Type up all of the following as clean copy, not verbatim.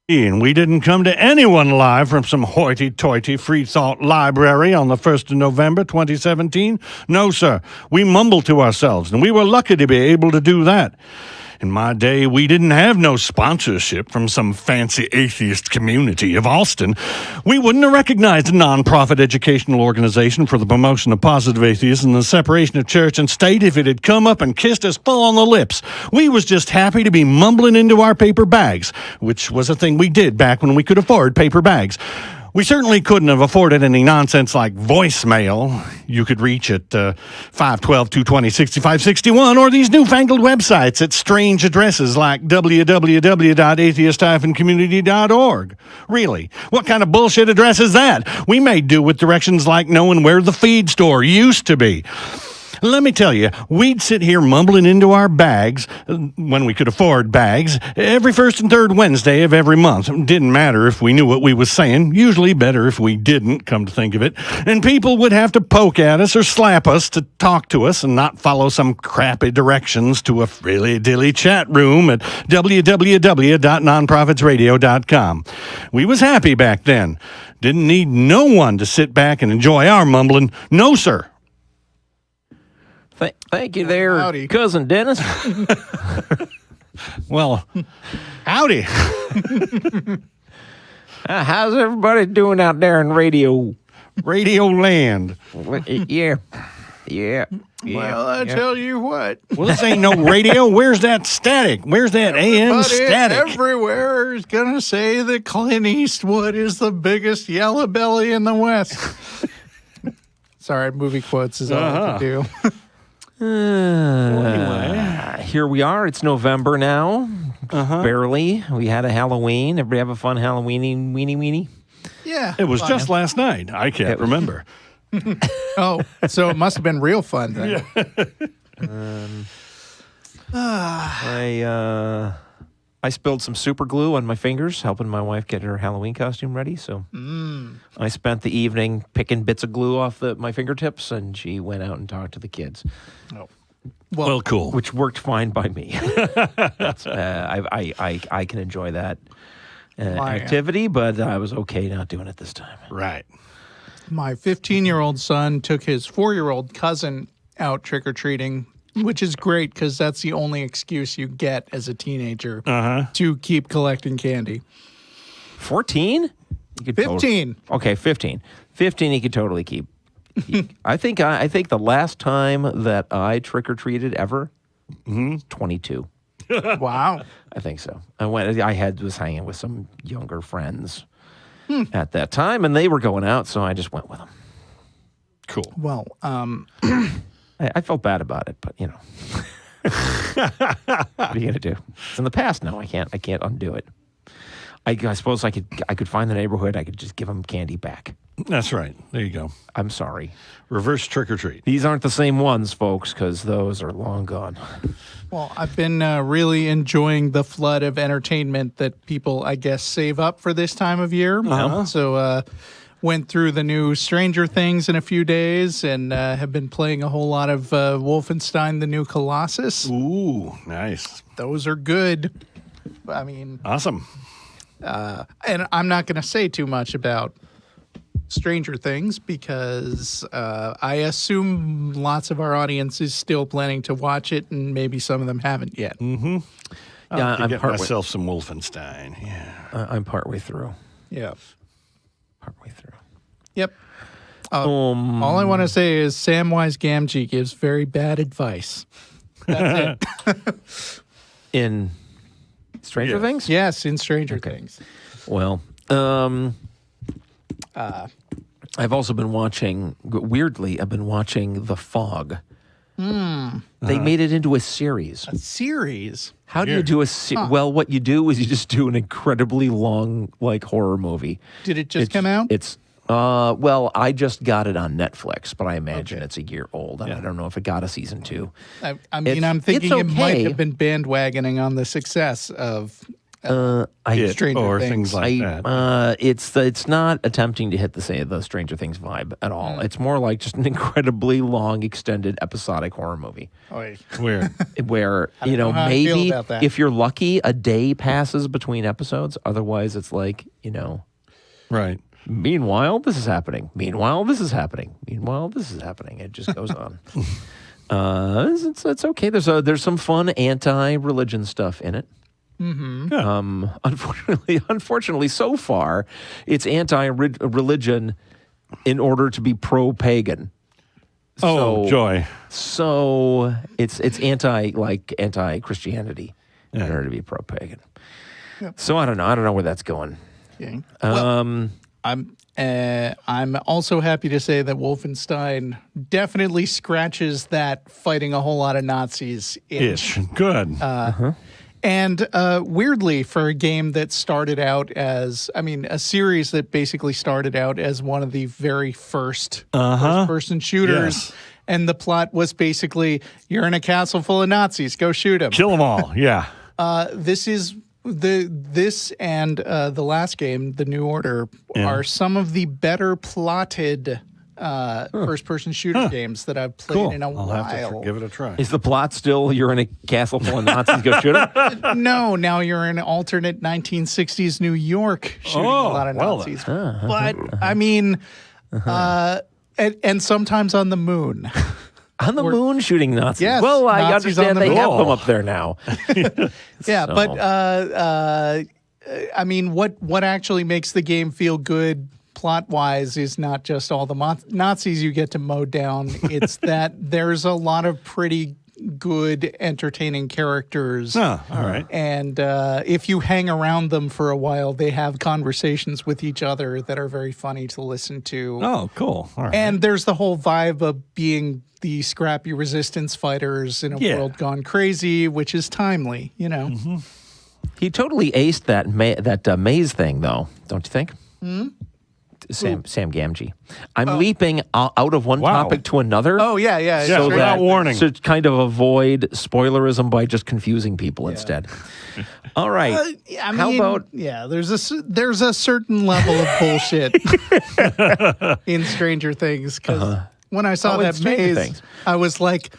And we didn't come to anyone live from some hoity-toity free thought library on the 1st of November, 2017. No, sir. We mumbled to ourselves, and we were lucky to be able to do that. In my day, we didn't have no sponsorship from some fancy atheist community of Austin. We wouldn't have recognized a nonprofit educational organization for the promotion of positive atheism and the separation of church and state if it had come up and kissed us full on the lips. We was just happy to be mumbling into our paper bags, which was a thing we did back when we could afford paper bags. We certainly couldn't have afforded any nonsense like voicemail you could reach at 512-220-6561 or these newfangled websites at strange addresses like www.atheist-community.org. Really, what kind of bullshit address is that? We made do with directions like knowing where the feed store used to be. Let me tell you, we'd sit here mumbling into our bags, when we could afford bags, every first and third Wednesday of every month. It didn't matter if we knew what we was saying, usually better if we didn't, come to think of it. And people would have to poke at us or slap us to talk to us and not follow some crappy directions to a frilly-dilly chat room at www.nonprofitsradio.com. We was happy back then. Didn't need no one to sit back and enjoy our mumbling. No, sir. Thank you there, Howdy. Cousin Dennis. Well, howdy. How's everybody doing out there in radio Radio Yeah. Well, I tell you what. Well, this ain't no radio. Where's that static? Where's that AM But static? everywhere is going to say that Clint Eastwood is the biggest yellow belly in the West. Sorry, movie quotes is all I can do. Here we are. It's November now. Barely. We had a Halloween. Everybody have a fun Halloween weenie? Yeah. It was just last night. I can't remember. Oh, so it must have been real fun then. I spilled some super glue on my fingers, helping my wife get her Halloween costume ready. So I spent the evening picking bits of glue off my fingertips, and she went out and talked to the kids. Oh. Well, cool. Which worked fine by me. I can enjoy that activity, but I was okay not doing it this time. Right. My 15-year-old son took his 4-year-old cousin out trick-or-treating, which is great because that's the only excuse you get as a teenager to keep collecting candy. 14? 15. Okay, 15. 15 he could totally keep. I think the last time that I trick-or-treated ever, 22. Wow. I think so. Was hanging with some younger friends at that time, and they were going out, so I just went with them. Cool. Well, I felt bad about it, but you know, what are you gonna do? It's in the past now. I can't undo it. I suppose I could find the neighborhood. I could just give them candy back. That's right. There you go. I'm sorry. Reverse trick or treat. These aren't the same ones, folks, because those are long gone. well, I've been really enjoying the flood of entertainment that people, I guess, save up for this time of year. So went through the new Stranger Things in a few days and have been playing a whole lot of Wolfenstein, the New Colossus. Ooh, nice. Those are good. I mean, awesome. And I'm not going to say too much about Stranger Things because I assume lots of our audience is still planning to watch it, and maybe some of them haven't yet. Mm-hmm. Yeah, I'm get myself some Wolfenstein. Yeah, I'm partway through. Yeah, partway through. Yep. All I want to say is Samwise Gamgee gives very bad advice. That's it. In Stranger Things? Yes, in Stranger Things. Well, I've also been watching, weirdly, The Fog. They made it into a series. A series? How do you do a Well, what you do is you just do an incredibly long, horror movie. Did it just come out? Well, I just got it on Netflix, but I imagine it's a year old, and I don't know if it got a season 2. I mean, I'm thinking it might have been bandwagoning on the success of Stranger things like that. It's not attempting to hit the Stranger Things vibe at all. It's more like just an incredibly long, extended, episodic horror movie. Weird. Where, know how I feel maybe about that. if you're lucky, a day passes between episodes. Otherwise, it's like, Right. meanwhile, this is happening. Meanwhile, this is happening. Meanwhile, this is happening. It just goes on. It's okay. There's some fun anti-religion stuff in it. Unfortunately, so far, it's anti-religion in order to be pro-pagan. Oh, joy. So it's anti-Christianity in order to be pro-pagan. Yep. So I don't know where that's going. Okay. Well, I'm also happy to say that Wolfenstein definitely scratches that fighting a whole lot of Nazis itch. Good. And weirdly, for a game that started out as, a series that basically started out as one of the very first first-person shooters, Yes. and the plot was basically, you're in a castle full of Nazis, go shoot them. Kill them all. Yeah. This is this and the last game, The New Order, are some of the better plotted first-person shooter games that I've played in a I'll while. have to give it a try. Is the plot still you're in a castle full of Nazis, go shoot them? No, now you're in alternate 1960s New York shooting a lot of Nazis. But, and sometimes on the moon. On the moon shooting Nazis? Yes, well, I Nazis understand on the they have moon. them up there now. Yeah, So- but what actually makes the game feel good plot-wise is not just all the Nazis you get to mow down. It's that there's a lot of pretty good, entertaining characters. Oh, all right. And if you hang around them for a while, they have conversations with each other that are very funny to listen to. Oh, cool. All right. And there's the whole vibe of being the scrappy resistance fighters in a world gone crazy, which is timely, He totally aced that maze thing, though, don't you think? Sam Gamgee. I'm leaping out of one topic to another. Oh, yeah. Yeah, So without warning. To kind of avoid spoilerism by just confusing people instead. All right. How about there's a certain level of bullshit in Stranger Things, because when I saw in that Stranger maze, Things. I was like,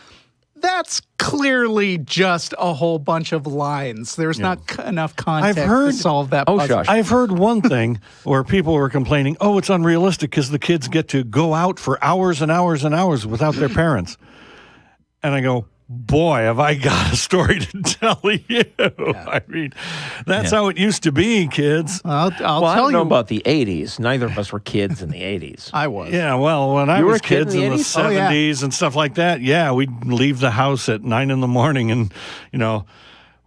that's clearly just a whole bunch of lines. There's not enough context to solve that puzzle. shush. I've heard one thing where people were complaining, it's unrealistic because the kids get to go out for hours and hours and hours without their parents. And I go, boy, have I got a story to tell you. I mean, that's how it used to be, kids. I'll I tell don't know you. about the 80s. Neither of us were kids in the 80s. I was. Yeah, well, when I You were was a kid kids in the in the 80s? 70s and stuff like that, we'd leave the house at 9 in the morning and,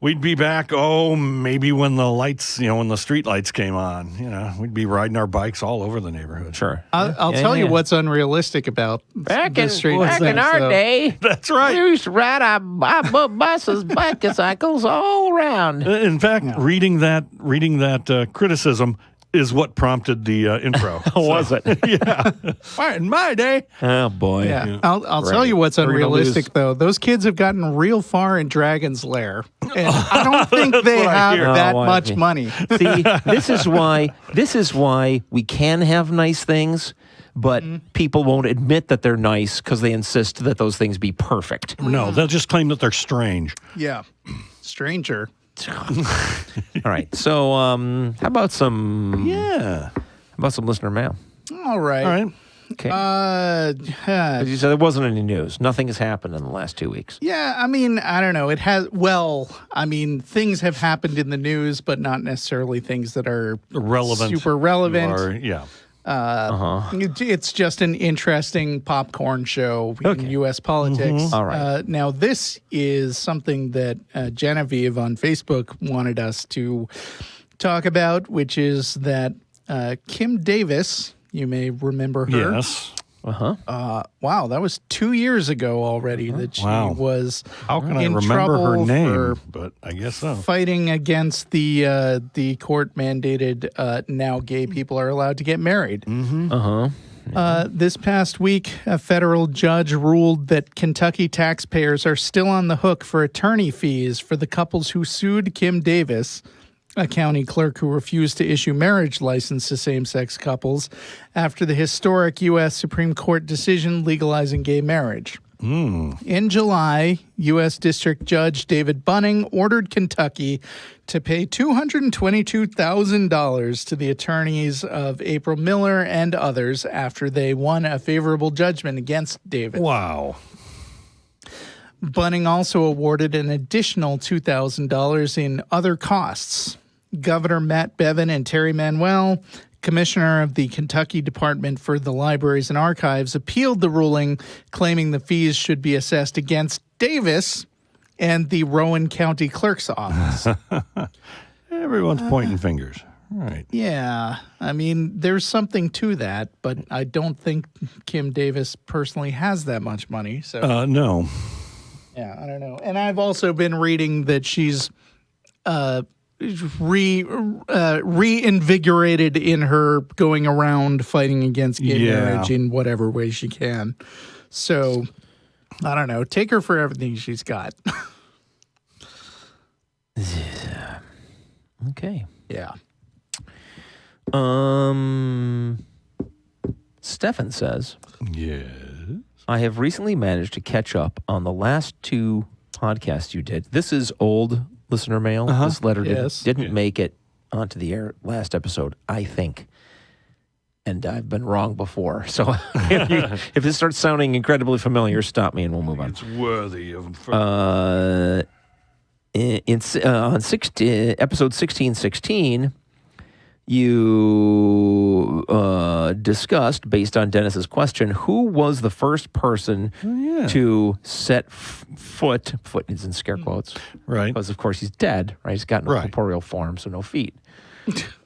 we'd be back, maybe when the lights, when the street lights came on, we'd be riding our bikes all over the neighborhood. Sure. I'll tell you what's unrealistic about Back the Stranger in Things, our though. day, That's right. we used to ride our buses, bicycles all around. In fact, reading that criticism is what prompted the intro. Was it? Yeah. In my day. Oh, boy. Yeah, I'll tell you what's We're gonna unrealistic, lose. though. Those kids have gotten real far in Dragon's Lair, and I don't think they what I have hear. that Oh, I much see. money. See, this is why we can have nice things, but people won't admit that they're nice because they insist that those things be perfect. No, they'll just claim that they're strange. Yeah, Stranger. All right. So, how about some listener mail? All right. All right. Okay. As you said there wasn't any news. Nothing has happened in the last 2 weeks. Yeah, I don't know. It has. Well, things have happened in the news, but not necessarily things that are Relevant. super relevant. Or, yeah. It's just an interesting popcorn show in U.S. politics. All right. Now, this is something that Genevieve on Facebook wanted us to talk about, which is that Kim Davis, you may remember her. Yes. Wow, that was 2 years ago already that she was How can I in remember her trouble name? for But I guess so. fighting against the court mandated now gay people are allowed to get married. This past week, a federal judge ruled that Kentucky taxpayers are still on the hook for attorney fees for the couples who sued Kim Davis a county clerk who refused to issue marriage license to same-sex couples after the historic U.S. Supreme Court decision legalizing gay marriage. In July, U.S. District Judge David Bunning ordered Kentucky to pay $222,000 to the attorneys of April Miller and others after they won a favorable judgment against David. Wow. Bunning also awarded an additional $2,000 in other costs. Governor Matt Bevin and Terry Manuel, commissioner of the Kentucky Department for the Libraries and Archives, appealed the ruling, claiming the fees should be assessed against Davis and the Rowan County Clerk's Office. Everyone's pointing fingers. All right. Yeah, I mean, there's something to that, but I don't think Kim Davis personally has that much money. So no. Yeah, I don't know. And I've also been reading that she's reinvigorated in her going around fighting against gay marriage in whatever way she can. So, I don't know. Take her for everything she's got. Okay. Yeah. Stefan says, Yes. I have recently managed to catch up on the last 2 podcasts you did. This is old listener mail. This letter didn't make it onto the air last episode, I think. And I've been wrong before. So if this starts sounding incredibly familiar, stop me and we'll move on. It's worthy of... on episode 1616, you discussed, based on Dennis's question, who was the first person to set foot is in scare quotes, right? Because of course he's dead, right? He's got no corporeal form, so no feet,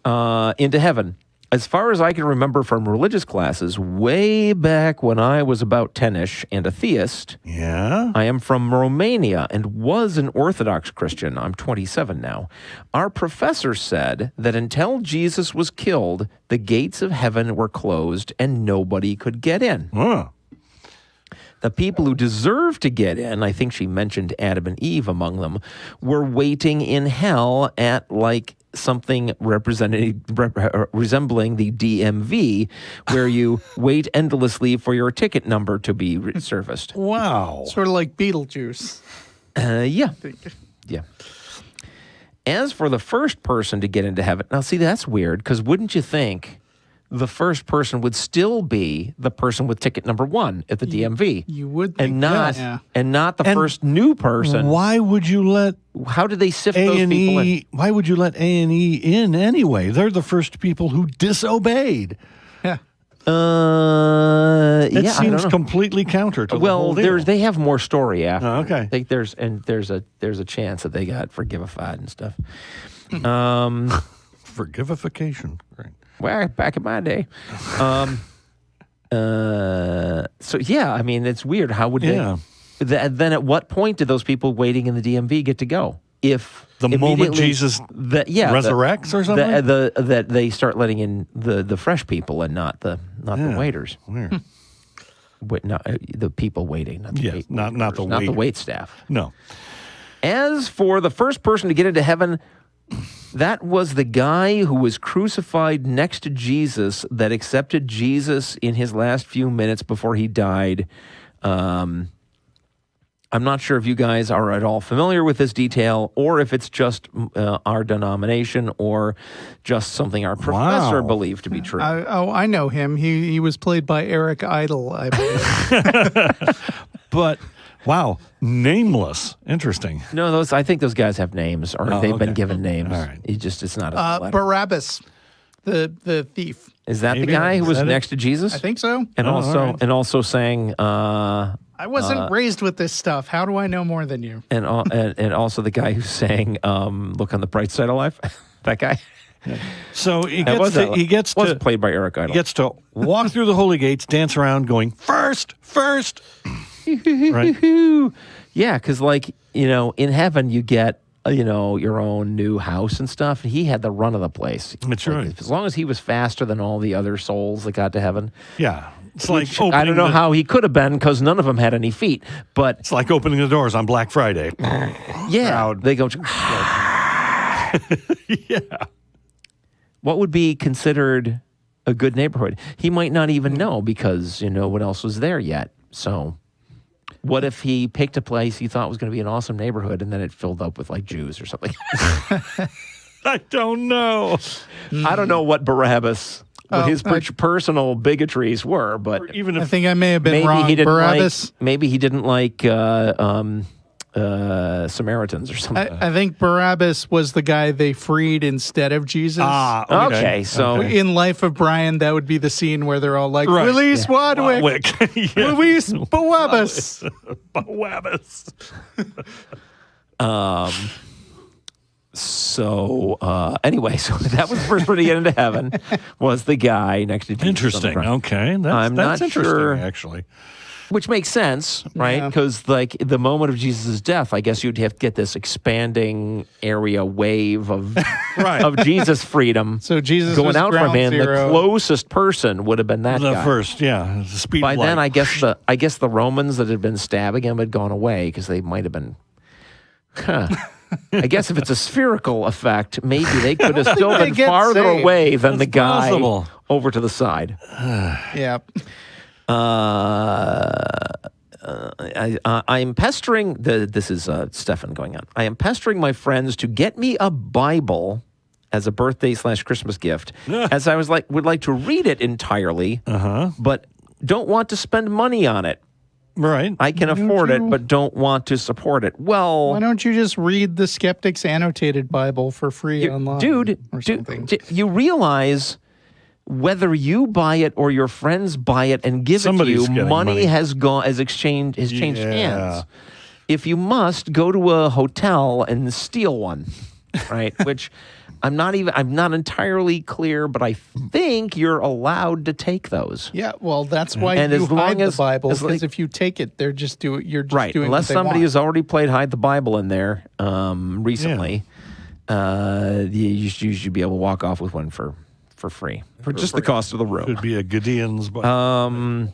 into heaven. As far as I can remember from religious classes, way back when I was about 10-ish and a theist, I am from Romania and was an Orthodox Christian. I'm 27 now. Our professor said that until Jesus was killed, the gates of heaven were closed and nobody could get in. The people who deserved to get in, I think she mentioned Adam and Eve among them, were waiting in hell at like something resembling the DMV, where you wait endlessly for your ticket number to be serviced. Wow. Sort of like Beetlejuice. Yeah. As for the first person to get into heaven, now see, that's weird, because wouldn't you think the first person would still be the person with ticket number 1 at the DMV? You would think, and not the first new person. Why would you let... How did they sift those people in? Why would you let A&E in anyway? They're the first people who disobeyed. Yeah. It seems completely counter to the whole deal. They have more story after. Oh, okay. I think there's a chance that they got forgivified and stuff. Forgivification. Right. Well, back in my day. So yeah, I mean, it's weird. How would they? Then at what point did those people waiting in the DMV get to go? If the moment Jesus resurrects or something, that they start letting in the fresh people and not the waiters. Weird. Not the people waiting. Not the wait staff. No. As for the first person to get into heaven, that was the guy who was crucified next to Jesus that accepted Jesus in his last few minutes before he died. I'm not sure if you guys are at all familiar with this detail or if it's just our denomination or just something our professor believed to be true. I know him. He was played by Eric Idle, I believe. But... Wow, nameless. Interesting. No, I think those guys have names, or they've been given names. All right. It's not a Barabbas, the thief. Is that the guy who was next to Jesus? I think so. And also sang. I wasn't raised with this stuff. How do I know more than you? And also the guy who sang "Look on the Bright Side of Life." That guy. Yeah. So he gets was played by Eric Idle. He gets to walk through the holy gates, dance around, going first. Right? Yeah, because in heaven you get your own new house and stuff. He had the run of the place. That's right. As long as he was faster than all the other souls that got to heaven. Yeah. It's like I don't know how he could have been because none of them had any feet. But it's like opening the doors on Black Friday. Yeah, they go. Yeah. What would be considered a good neighborhood? He might not even know because, no one else was there yet. So what if he picked a place he thought was going to be an awesome neighborhood and then it filled up with like Jews or something? I don't know. I don't know what Barabbas, what his personal bigotries were, but Even I if think I may have been maybe wrong. he didn't Barabbas. maybe he didn't like Samaritans or something. I think Barabbas was the guy they freed instead of Jesus. Okay, so In Life of Brian, that would be the scene where they're all like, Right. release Wadwick, Yeah. release Barabbas. Barabbas. Anyway, so that was the first one to get into heaven was the guy next to Jesus. Interesting. On the cross. Okay. That's I'm not interesting, sure. actually. Which makes sense, right? Yeah. Because like the moment of Jesus' death, I guess you'd have to get this expanding area wave of Right. of Jesus' freedom So Jesus going was out from ground him. zero. The closest person would have been that The guy. first, the speed By light. then, I guess the Romans that had been stabbing him had gone away because they might have been. I guess if it's a spherical effect, maybe they could have still they been get farther saved. away than the That's guy possible. over to the side. Yeah. I'm pestering this is Stefan going on. I am pestering my friends to get me a Bible as a birthday/Christmas gift, as I would like to read it entirely, but don't want to spend money on it. Right. I can afford it, but don't want to support it. Well, Why don't you just read the Skeptic's Annotated Bible for free online? Or something. you realize whether you buy it or your friends buy it and give Somebody's it to you, getting money. has changed Yeah. hands. If you must, go to a hotel and steal one, right? Which I'm not entirely clear, but I think you're allowed to take those. Yeah, well, that's why And you as long hide as- the Bible, as because like- if you take it, you're just Right, doing unless what they somebody want. has already played hide the Bible in there recently, you should be able to walk off with one for free for just the cost of the room. Could be a Gideon's Bible.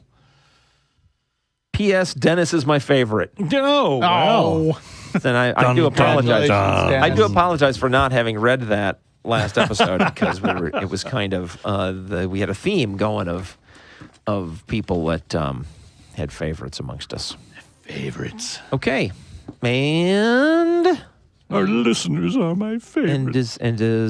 P.S. Dennis is my favorite, No. Well. Oh, and I do Dun, apologize. dun, dun. I do apologize for not having read that last episode because it was kind of we had a theme going of people that had favorites amongst us. Favorites. Okay, and. Our listeners are my favorites.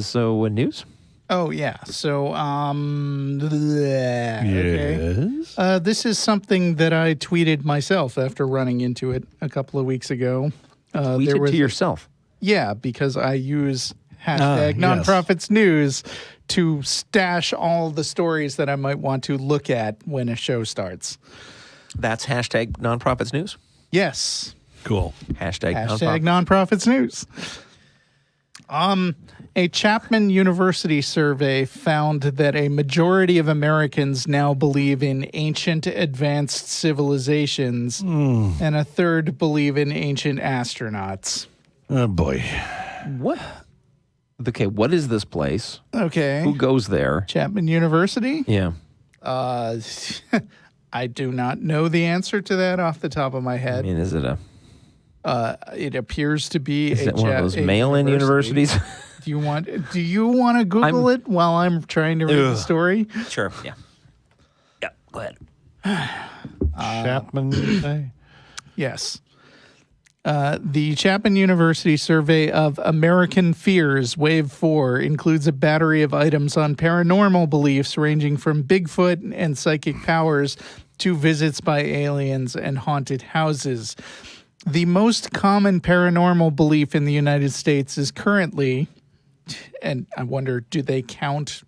So news? oh yeah. So, okay. Yes. This is something that I tweeted myself after running into it a couple of weeks ago. Tweet it to yourself. Yeah, because I use hashtag yes. nonprofits news to stash all the stories that I might want to look at when a show starts. That's hashtag nonprofits news. Yes. Cool. Hashtag Nonprofits news. A Chapman University survey found that a majority of Americans now believe in ancient advanced civilizations, and a third believe in ancient astronauts. Oh, boy. What? Okay, what is this place? Okay. Who goes there? Chapman University? Yeah. I do not know the answer to that off the top of my I head. mean, is it It appears to be is it one of those mail-in university. universities? Do you want to Google it while I'm trying to read the story? Sure. Yeah. Yeah. Go ahead. Chapman, you say? Yes. The Chapman University survey of American Fears, Wave 4, includes a battery of items on paranormal beliefs ranging from Bigfoot and psychic powers to visits by aliens and haunted houses. The most common paranormal belief in the United States is currently, and I wonder, do they count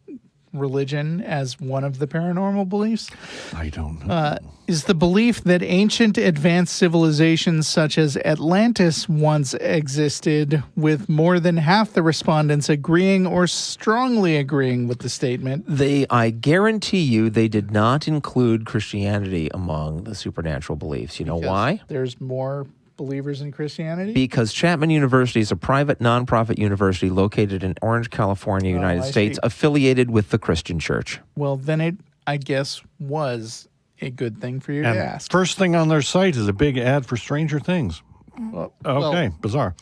religion as one of the paranormal beliefs? I don't know. Is the belief that ancient advanced civilizations such as Atlantis once existed, with more than half the respondents agreeing or strongly agreeing with the statement. I guarantee you they did not include Christianity among the supernatural beliefs. You know why? There's more believers in Christianity? Because Chapman University is a private nonprofit university located in Orange, California, United I States, see. affiliated with the Christian Church. Well, then it, I guess, was a good thing for you And to ask. first thing on their site is a big ad for Stranger Things. Well, Okay, bizarre.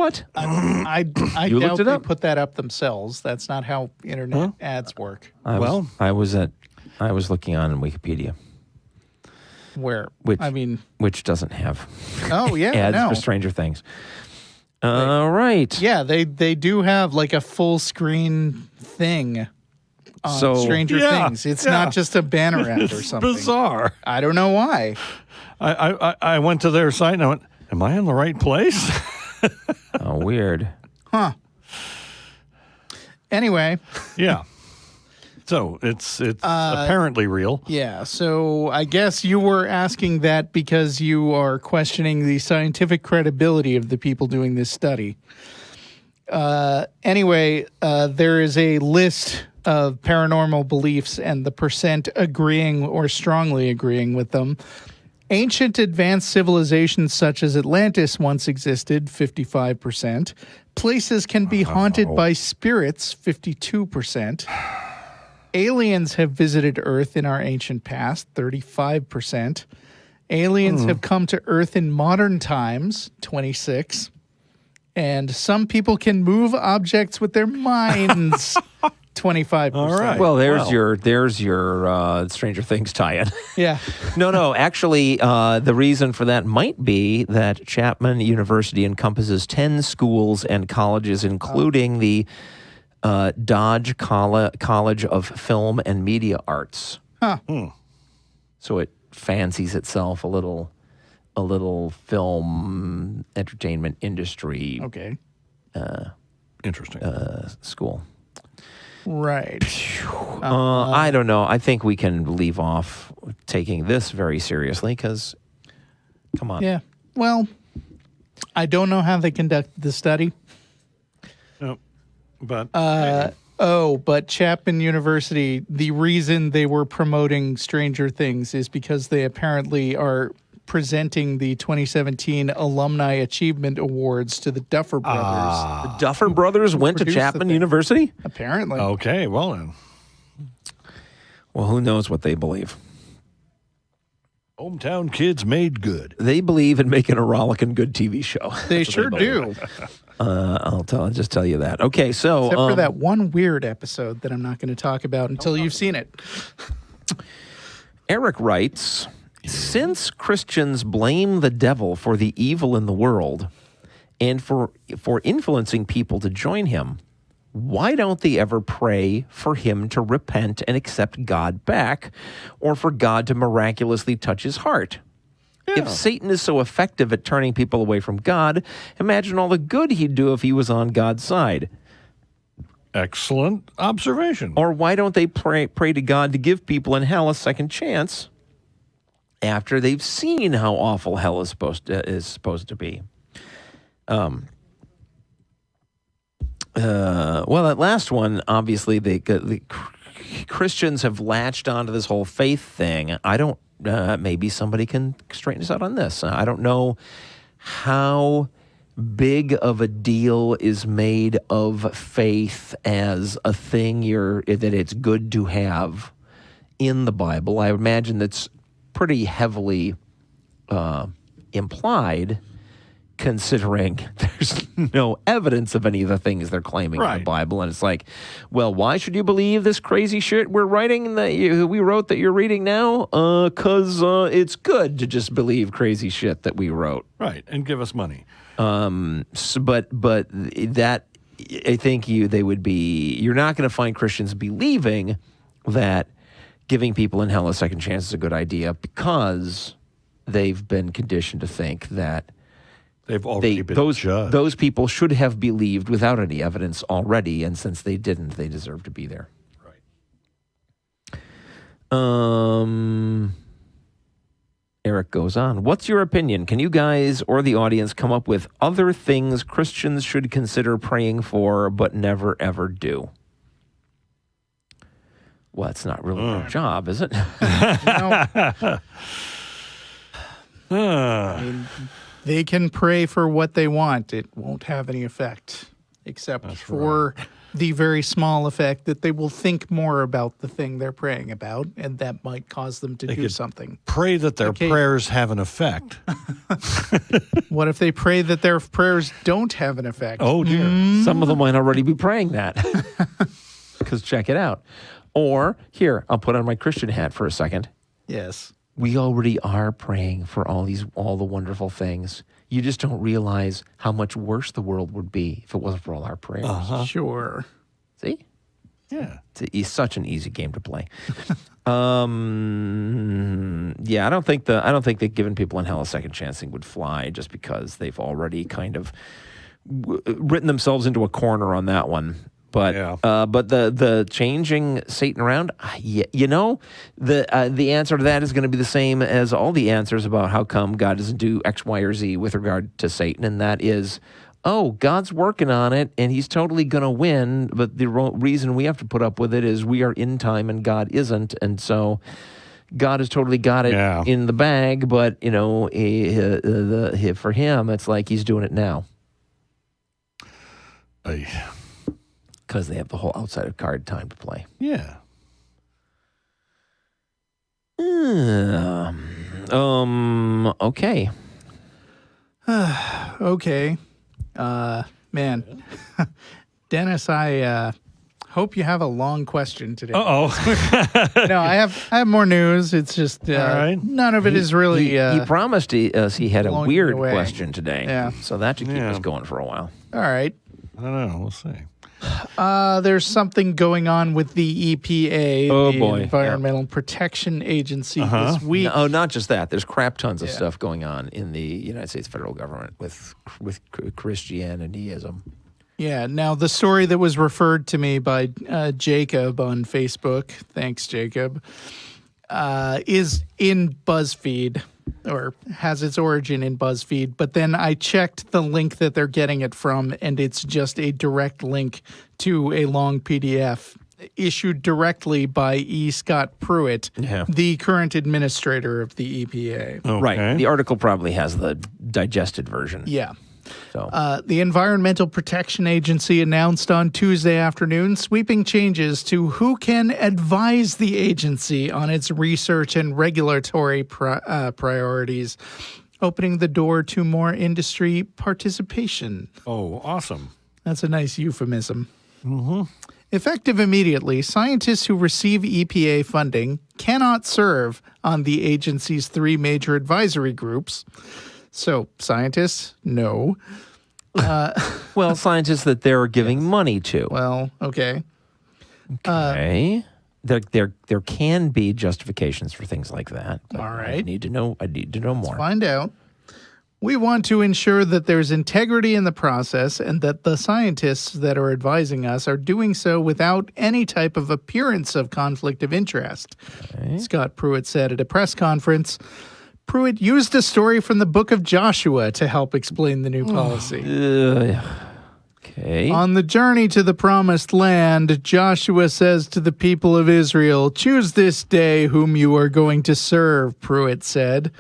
What? I You doubt looked it they up? put that up themselves. That's not how internet ads work. I was looking on Wikipedia, Where which doesn't have oh yeah, ads no. for Stranger Things. All right. Yeah, they do have like a full screen thing on So- Stranger Things. It's not just a banner ad or It's something. bizarre. I don't know why. I went to their site and I went, am I in the right place? Oh, weird. Huh. Anyway, Yeah. So it's apparently real. yeah, so I guess you were asking that because you are questioning the scientific credibility of the people doing this study. Anyway, there is a list of paranormal beliefs and the percent agreeing or strongly agreeing with them. Ancient advanced civilizations such as Atlantis once existed, 55%. Places can be haunted by spirits, 52%. Aliens have visited Earth in our ancient past, 35%. Aliens have come to Earth in modern times, 26%. And some people can move objects with their minds, 25%. All right. Well, there's your Stranger Things tie-in. Yeah. No. Actually, the reason for that might be that Chapman University encompasses 10 schools and colleges, including the Dodge College of Film and Media Arts. Huh. So it fancies itself a little film entertainment industry Okay. Interesting. school. Right. I don't know. I think we can leave off taking this very seriously because, come on. Yeah. Well, I don't know how they conducted the study. No. But But Chapman University, the reason they were promoting Stranger Things is because they apparently are presenting the 2017 Alumni Achievement Awards to the Duffer Brothers. The Duffer Brothers went to produced the Chapman thing. University? Apparently. okay, well then. Well, who knows what they believe? Hometown kids made good. They believe in making a rollicking good TV show. They That's what sure believe. do. I'll just tell you that. Okay, so Except for that one weird episode that I'm not going to talk about until you've seen it. Eric writes, since Christians blame the devil for the evil in the world and for influencing people to join him, why don't they ever pray for him to repent and accept God back, or for God to miraculously touch his heart? If Satan is so effective at turning people away from God, imagine all the good he'd do if he was on God's side. Excellent observation. Or why don't they pray to God to give people in hell a second chance after they've seen how awful hell is supposed to be? Well, that last one, obviously, the Christians have latched onto this whole faith thing. I don't. Maybe somebody can straighten us out on this. I don't know how big of a deal is made of faith as a thing that it's good to have in the Bible. I imagine that's pretty heavily implied, considering there's no evidence of any of the things they're claiming in the Bible. And it's like, well, why should you believe this crazy shit we wrote that you're reading now? Because it's good to just believe crazy shit that we wrote. Right, and give us money. But that, I think you're not going to find Christians believing that giving people in hell a second chance is a good idea, because they've been conditioned to think that They've already been judged. Those people should have believed without any evidence already, and since they didn't, they deserve to be there. Right. Eric goes on. What's your opinion? Can you guys or the audience come up with other things Christians should consider praying for but never ever do? Well, it's not really our job, is it? I mean, they can pray for what they want. It won't have any effect, except for the very small effect that they will think more about the thing they're praying about, and that might cause them to do something. Pray that their prayers have an effect. What if they pray that their prayers don't have an effect? Oh, dear. Some of them might already be praying that. Because check it out. Or, here, I'll put on my Christian hat for a second. Yes. We already are praying for all the wonderful things. You just don't realize how much worse the world would be if it wasn't for all our prayers. Sure. See? Yeah. It's such an easy game to play. Yeah, I don't think that giving people in hell a second chancing would fly just because they've already kind of written themselves into a corner on that one. But but the changing Satan around, the answer to that is going to be the same as all the answers about how come God doesn't do X, Y, or Z with regard to Satan, and that is, God's working on it, and he's totally going to win, but the reason we have to put up with it is we are in time and God isn't, and so God has totally got it in the bag, but, for him, it's like he's doing it now. Because they have the whole outside of card time to play. Yeah. Okay. Okay. Man. Dennis, I hope you have a long question today. Uh-oh. No, I have more news. It's just none of it is really... He promised us he had a weird away. Question today. Yeah. So that should keep us going for a while. All right. I don't know. We'll see. There's something going on with the EPA, the Environmental Protection Agency, this week. No, not just that. There's crap tons of stuff going on in the United States federal government with Christianityism. Yeah. Now, the story that was referred to me by Jacob on Facebook, thanks, Jacob, is in BuzzFeed, or has its origin in BuzzFeed, but then I checked the link that they're getting it from, and it's just a direct link to a long PDF issued directly by E. Scott Pruitt, the current administrator of the EPA. Okay. Right. The article probably has the digested version. Yeah. So. The Environmental Protection Agency announced on Tuesday afternoon sweeping changes to who can advise the agency on its research and regulatory priorities, opening the door to more industry participation. Oh, awesome. That's a nice euphemism. Mm-hmm. Effective immediately, scientists who receive EPA funding cannot serve on the agency's 3 major advisory groups. So, scientists, no. Well, scientists that they're giving money to. Well, okay. Okay. There can be justifications for things like that. All right. I need to know more. Find out. We want to ensure that there's integrity in the process and that the scientists that are advising us are doing so without any type of appearance of conflict of interest, Scott Pruitt said at a press conference. Pruitt used a story from the book of Joshua to help explain the new policy. Okay. On the journey to the promised land, Joshua says to the people of Israel, "Choose this day whom you are going to serve," Pruitt said.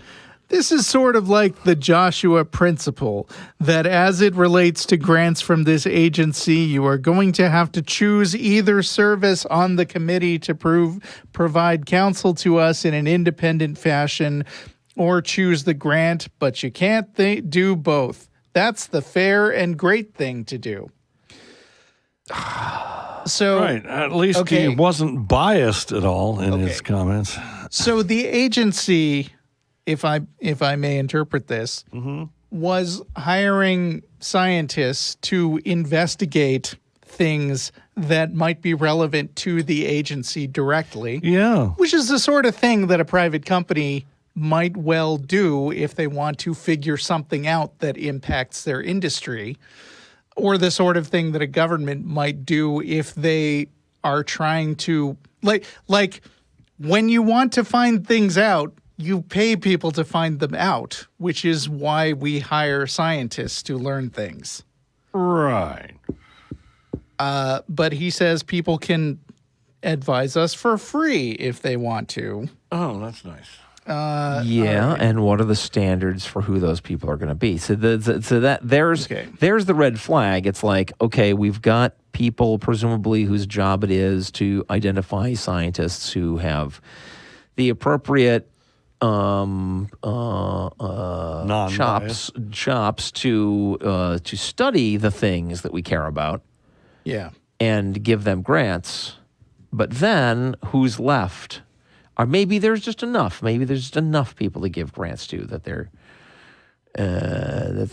This is sort of like the Joshua principle, that as it relates to grants from this agency, you are going to have to choose either service on the committee to provide counsel to us in an independent fashion, or choose the grant, but you can't do both. That's the fair and great thing to do. So, right. At least he wasn't biased at all in his comments. So the agency, if I may interpret this, was hiring scientists to investigate things that might be relevant to the agency directly. Yeah. Which is the sort of thing that a private company might well do if they want to figure something out that impacts their industry, or the sort of thing that a government might do if they are trying to, like when you want to find things out, you pay people to find them out, which is why we hire scientists to learn things. Right. But he says people can advise us for free if they want to. Oh, that's nice. And what are the standards for who those people are going to be? So there's the red flag. It's like, okay, we've got people, presumably, whose job it is to identify scientists who have the appropriate chops to study the things that we care about. Yeah. And give them grants. But then who's left? Or maybe there's just enough. Maybe there's just enough people to give grants to that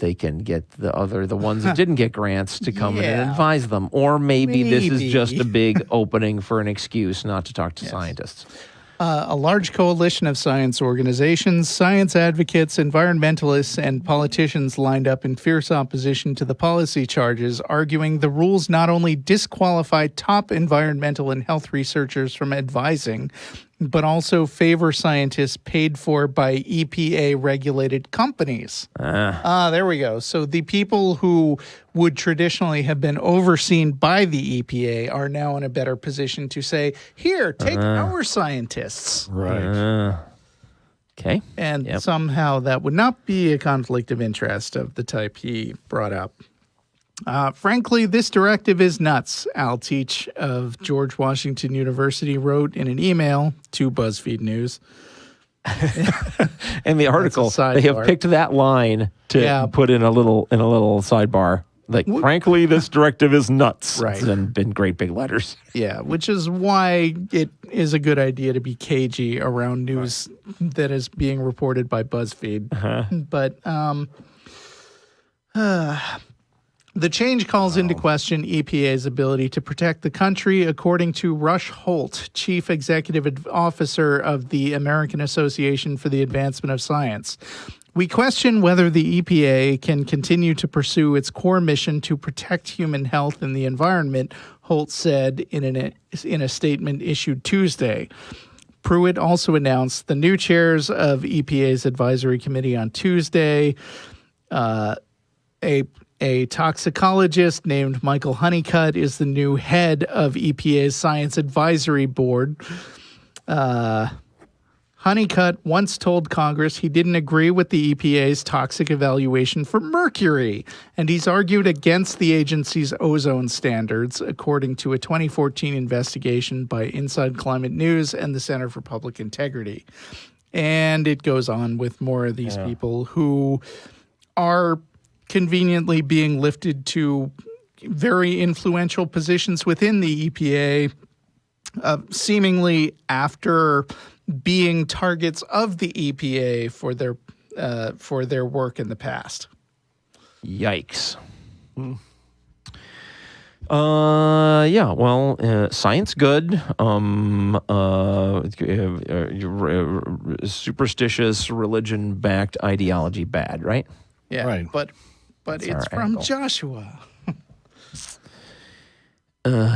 they can get the ones that didn't get grants to come in and advise them. Or maybe this is just a big opening for an excuse not to talk to scientists. A large coalition of science organizations, science advocates, environmentalists, and politicians lined up in fierce opposition to the policy charges, arguing the rules not only disqualify top environmental and health researchers from advising, but also favor scientists paid for by EPA-regulated companies. There we go. So the people who would traditionally have been overseen by the EPA are now in a better position to say, here, take our scientists. Right. Okay. And somehow that would not be a conflict of interest of the type he brought up. Frankly, this directive is nuts, Al Teach of George Washington University wrote in an email to BuzzFeed News. In the article, they have picked that line to put in a little sidebar. Like, frankly, this directive is nuts. Right. And been great big letters. Yeah, which is why it is a good idea to be cagey around news that is being reported by BuzzFeed. But the change calls into question EPA's ability to protect the country, according to Rush Holt, Chief Executive Officer of the American Association for the Advancement of Science. We question whether the EPA can continue to pursue its core mission to protect human health and the environment, Holt said in a statement issued Tuesday. Pruit also announced the new chairs of EPA's advisory committee on Tuesday. A toxicologist named Michael Honeycutt is the new head of EPA's Science Advisory Board. Honeycutt once told Congress he didn't agree with the EPA's toxic evaluation for mercury, and he's argued against the agency's ozone standards, according to a 2014 investigation by Inside Climate News and the Center for Public Integrity. And it goes on with more of these people who are conveniently being lifted to very influential positions within the EPA, seemingly after being targets of the EPA for their work in the past. Yikes. Science good. Superstitious, religion-backed ideology bad, right? Yeah, right. But it's from angle. Joshua. All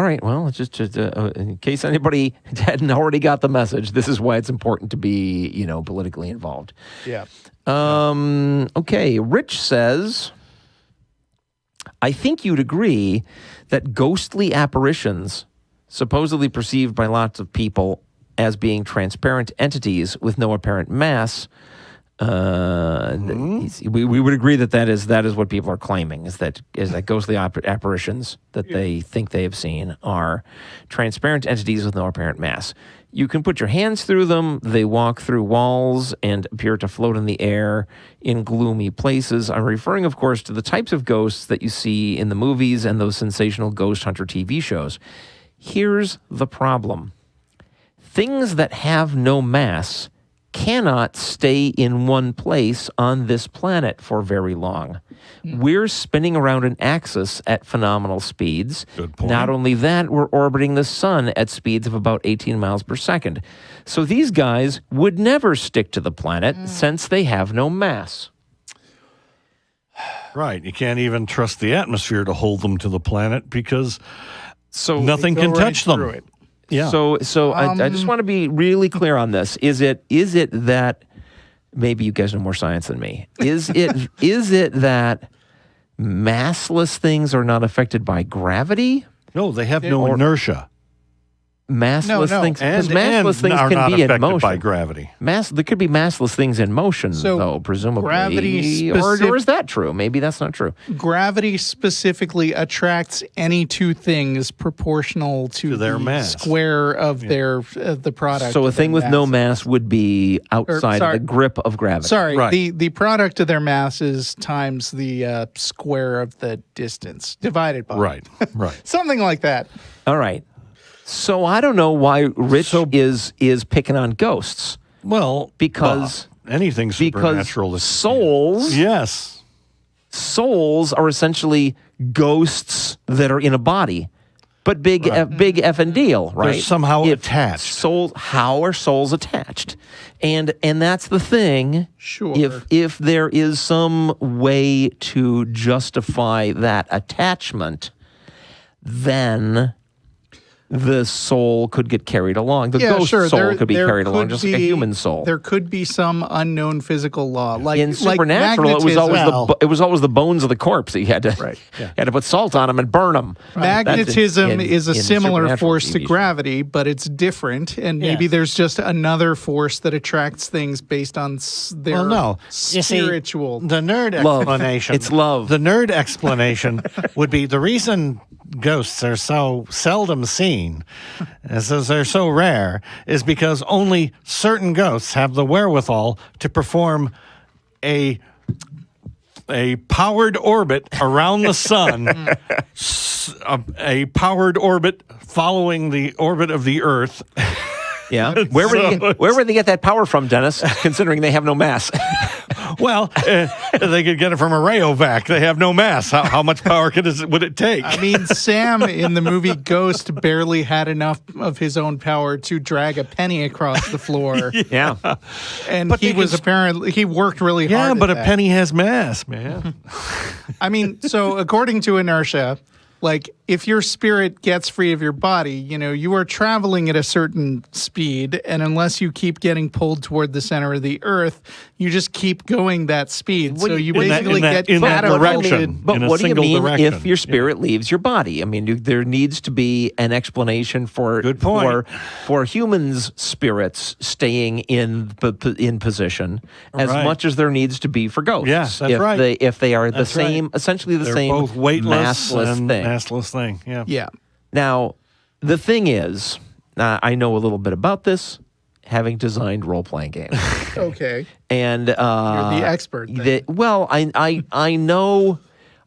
right. Well, just in case anybody hadn't already got the message, this is why it's important to be, politically involved. Yeah. Okay. Rich says, I think you'd agree that ghostly apparitions, supposedly perceived by lots of people as being transparent entities with no apparent mass, we would agree that is what people are claiming is that ghostly apparitions that they think they have seen are transparent entities with no apparent mass. You can put your hands through them. They walk through walls and appear to float in the air in gloomy places. I'm referring, of course, to the types of ghosts that you see in the movies and those sensational ghost hunter TV shows. Here's the problem. Things that have no mass cannot stay in one place on this planet for very long. We're spinning around an axis at phenomenal speeds. Good point. Not only that, we're orbiting the sun at speeds of about 18 miles per second. So these guys would never stick to the planet since they have no mass. Right. You can't even trust the atmosphere to hold them to the planet because So nothing can touch them. It. Yeah. So I just want to be really clear on this. Is it that maybe you guys know more science than me? Is it that massless things are not affected by gravity? No, they have no inertia. massless No. things, because And massless things are can not be in affected motion. by gravity. There could be massless things in motion, So though, presumably. gravity or is that true? Maybe that's not true. Gravity specifically attracts any two things proportional to their the mass. square of their the product. So a of their thing with no mass. mass would be outside of sorry. the grip of gravity. Sorry, Right. the product of their masses times the square of the distance divided by Right. something like that. All right. So I don't know why Rich is picking on ghosts. Well, Because- anything supernatural Because is souls Yes. are essentially ghosts that are in a body. But big effing deal, right? somehow attached. How are souls attached? And that's the thing. Sure. If there is some way to justify that attachment, then the soul could get carried along. The ghost soul could be carried along, just like a human soul. There could be some unknown physical law, like In supernatural, it was always the bones of the corpse that you had to had to put salt on them and burn them. magnetism is a similar supernatural force to TV shows. gravity, but it's different, and maybe there's just another force that attracts things based on their Well, no. You see, spiritual. the nerd Love. explanation. It's love. The nerd explanation would be the reason ghosts are so seldom seen, as they're so rare, is because only certain ghosts have the wherewithal to perform a powered orbit around the sun, a powered orbit following the orbit of the Earth. Yeah. Where would they get that power from, Dennis, considering they have no mass? Well, they could get it from a Rayovac. They have no mass. How much power would it take? I mean, Sam in the movie Ghost barely had enough of his own power to drag a penny across the floor. Yeah. And But he they was can- apparently, he worked really hard. Yeah, at but a that. penny has mass, man. I mean, so according to inertia, like if your spirit gets free of your body, you are traveling at a certain speed, and unless you keep getting pulled toward the center of the earth, you just keep going that speed. So you basically get in that catapulted. direction. But in a what do you single mean direction. if your spirit leaves your body? I mean, there needs to be an explanation for Good point. for humans' spirits staying in position as Right. much as there needs to be for ghosts. Yeah, that's right. If they are the That's right. same, essentially the They're same both weightless massless and thing. massless thing. Yeah. Yeah. Now, the thing is, I know a little bit about this, having designed role-playing games. Okay. And You're the expert then. I know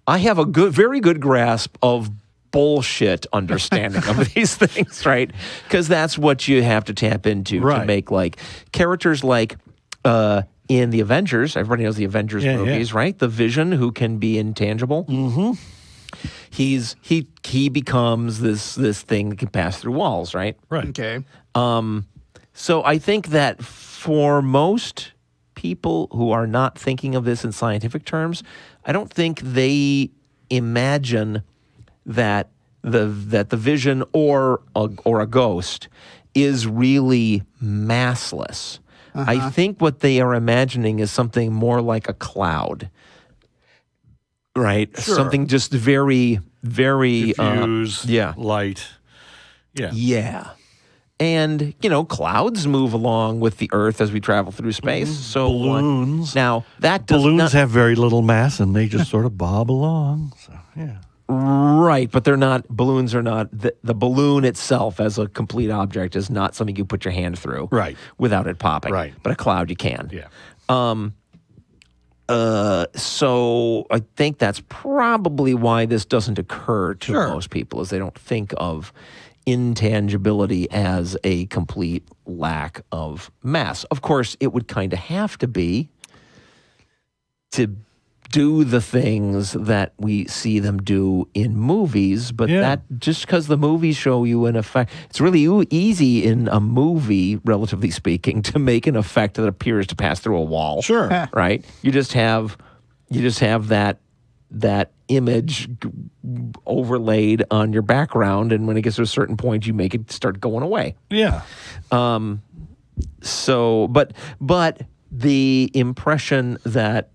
I have a very good grasp of bullshit understanding of these things, right? Because that's what you have to tap into to Right. make like characters like in the Avengers. Everybody knows the Avengers movies, right? The Vision, who can be intangible. Mm-hmm. He becomes this thing that can pass through walls, right? Right. Okay. So I think that for most people who are not thinking of this in scientific terms, I don't think they imagine that the vision or a ghost is really massless. I think what they are imagining is something more like a cloud, right? Sure. Something just very, very Diffuse, yeah. light. Yeah. Yeah. And, clouds move along with the Earth as we travel through space. So Balloons. now, that does Balloons not... have very little mass and they just sort of bob along. So, yeah. Right, but they're not... Balloons are not... The balloon itself as a complete object is not something you put your hand through. Right. Without it popping. Right. But a cloud you can. Yeah. So I think that's probably why this doesn't occur to most people, is they don't think of intangibility as a complete lack of mass. Of course, it would kind of have to be to do the things that we see them do in movies, but that just because the movies show you an effect, it's really easy in a movie, relatively speaking, to make an effect that appears to pass through a wall. Sure. Right? You just have that image overlaid on your background, and when it gets to a certain point, you make it start going away. Yeah. So, but the impression that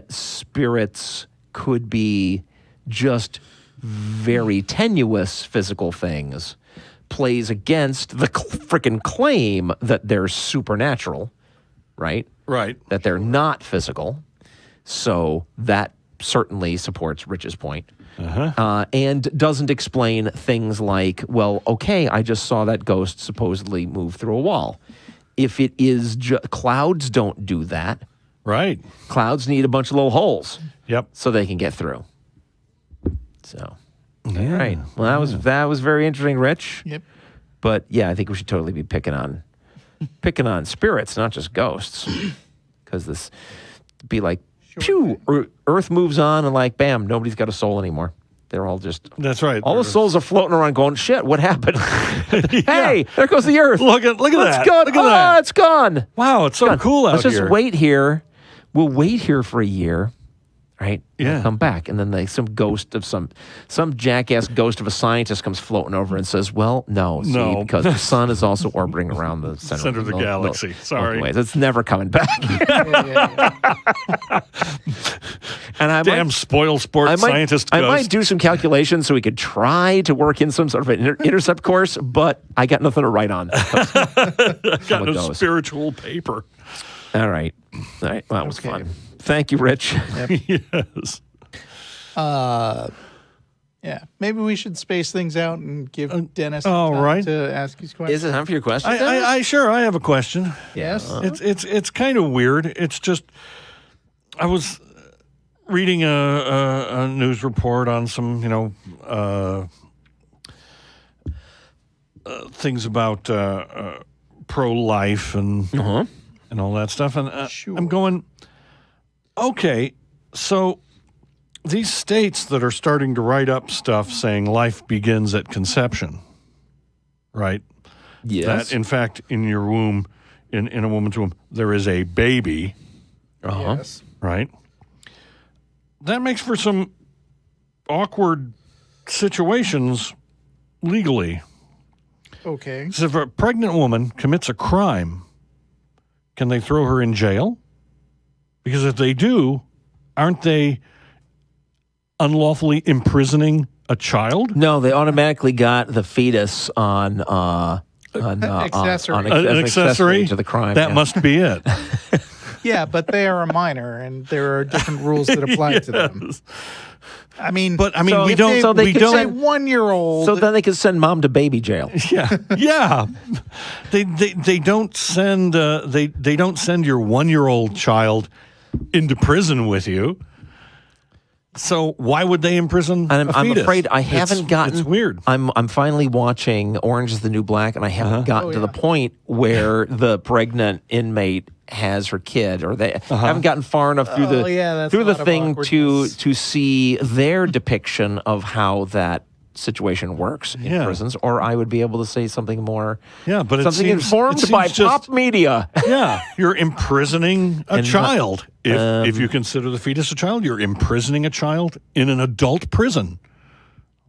spirits could be just very tenuous physical things plays against the frickin' claim that they're supernatural, right? Right. That they're not physical. So that certainly supports Rich's point. And doesn't explain things like, well, okay, I just saw that ghost supposedly move through a wall. If it is clouds don't do that. Right. Clouds need a bunch of little holes. Yep. So they can get through. So, all right. Well, that was very interesting, Rich. Yep. But yeah, I think we should totally be picking on spirits, not just ghosts, because this be like, phew, Earth moves on, and like, bam, nobody's got a soul anymore. They're all just. That's right. All the souls are floating around, going, shit, what happened? Hey, there goes the Earth. Look at that. Look at that. It's gone. Wow, it's so cool out Let's here. just wait here. We'll wait here for a year. Right? Yeah. They'll come back. And then some ghost of some jackass ghost of a scientist comes floating over and says, well, no, because the sun is also orbiting around the center of the galaxy. Sorry. Ways. It's never coming back. And I Damn spoiled sports scientist I ghost. might do some calculations so we could try to work in some sort of an intercept course, but I got nothing to write on. Got no spiritual paper. All right. Well, that was fun. Thank you, Rich. Yes. Yeah. Maybe we should space things out and give Dennis all time right. to ask his question. Is it time for your question? I have a question. Yes. It's kind of weird. It's just I was reading a news report on some things about pro-life and all that stuff, and Sure. I'm going, okay, so these states that are starting to write up stuff saying life begins at conception, right? Yes. That, in fact, in your womb, in a woman's womb, there is a baby, Yes. right? That makes for some awkward situations legally. Okay. So if a pregnant woman commits a crime, can they throw her in jail? Because if they do, aren't they unlawfully imprisoning a child? No, they automatically got the fetus on Accessory. An accessory to the crime. That yeah. must be it. Yeah, but they are a minor, and there are different rules that apply to them. Yes. I mean, But I mean, So we if don't. they- so they we could don't. say 1-year-old. So then they could send mom to baby jail. Yeah. They don't send they don't send your 1-year-old child into prison with you. So why would they imprison And a I'm fetus? afraid I haven't gotten. It's weird. I'm finally watching Orange Is the New Black, and I haven't gotten to the point where the pregnant inmate has her kid, or they haven't gotten far enough through Oh, yeah, that's through a the lot of thing awkwardness. to see their depiction of how that situation works in Yeah. prisons, or I would be able to say something more. Yeah, but something it informed seems by just- pop media. Yeah, you're imprisoning a And, child. If you consider the fetus a child, you're imprisoning a child in an adult prison.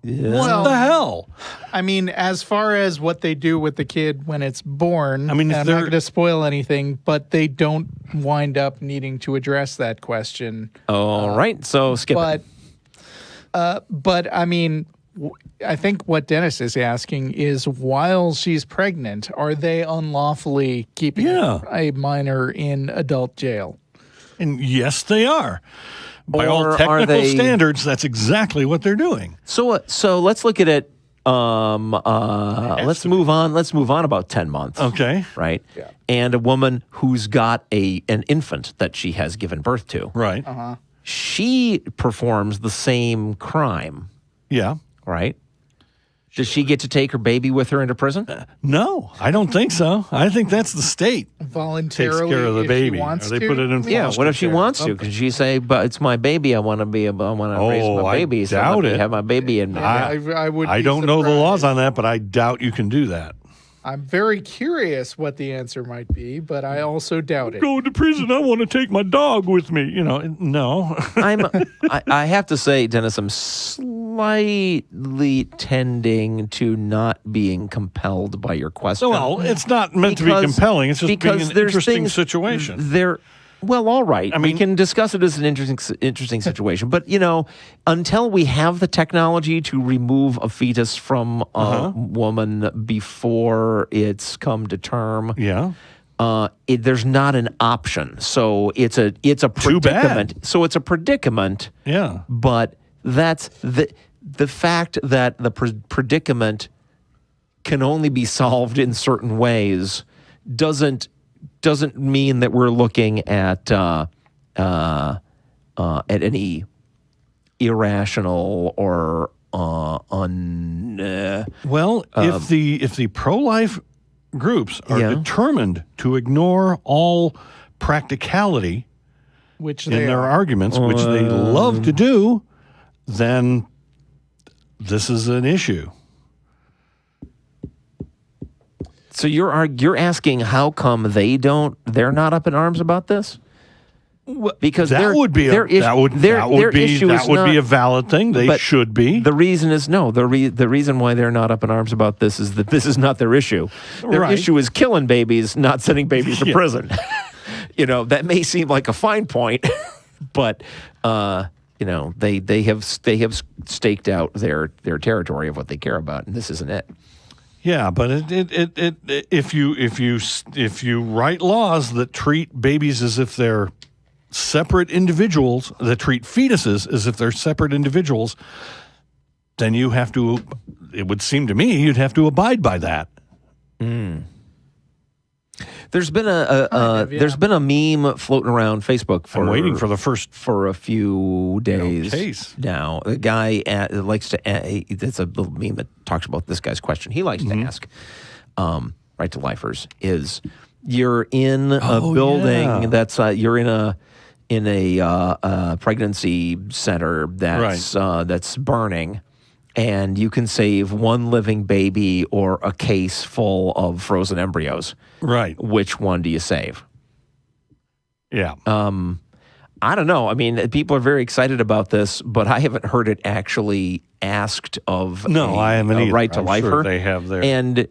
What the hell? I mean, as far as what they do with the kid when it's born, I mean, if I'm they're- not going to spoil anything, but they don't wind up needing to address that question. All right, so skip it. But I mean, I think what Dennis is asking is, while she's pregnant, are they unlawfully keeping a minor in adult jail? And yes, they are. By all Or are technical they- standards, that's exactly what they're doing. So let's look at it. Let's move on. Let's move on about 10 months. Okay. Right. Yeah. And a woman who's got an infant that she has given birth to. Right. She performs the same crime. Yeah. Right. Does she get to take her baby with her into prison? No, I don't think so. I think that's the state Voluntarily, takes care of the if baby. she wants Or they to? put it in Yeah. foster What if she care. wants to? Can she say, "But it's my baby. I want to raise my I baby. So let doubt me it. have my baby." And I would. I be don't know the surprised. laws on that, but I doubt you can do that. I'm very curious what the answer might be, but I also doubt it. Go to prison. I want to take my dog with me. You know, no. I have to say, Dennis, I'm slightly tending to not being compelled by your question. Well, it's not meant to be compelling. It's just being an interesting situation. Well, all right. I mean, we can discuss it as an interesting situation. But, until we have the technology to remove a fetus from a woman before it's come to term, there's not an option. So it's a predicament. Too bad. So it's a predicament. Yeah. But that's the fact that the predicament can only be solved in certain ways doesn't mean that we're looking at any irrational or if the pro-life groups are determined to ignore all practicality which in their arguments, which they love to do, then this is an issue. So you're asking how come they're not up in arms about this? Because that would be a valid thing. They should be. The reason is the reason why they're not up in arms about this is that this is not their issue. Their issue is killing babies, not sending babies to prison. That may seem like a fine point, but they have staked out their territory of what they care about, and this isn't it. Yeah, but if you write laws that treat babies as if they're separate individuals, that treat fetuses as if they're separate individuals, then you have to. It would seem to me you'd have to abide by that. There's been there's been a meme floating around Facebook I'm waiting for a few days now. A guy likes to. It's a little meme that talks about this guy's question. He likes to ask, right to lifers, is you're in a building that's you're in a pregnancy center that's burning. And you can save one living baby or a case full of frozen embryos. Right. Which one do you save? Yeah. I don't know. I mean, people are very excited about this, but I haven't heard it actually asked of I haven't either. Right to lifer. Sure they have there. And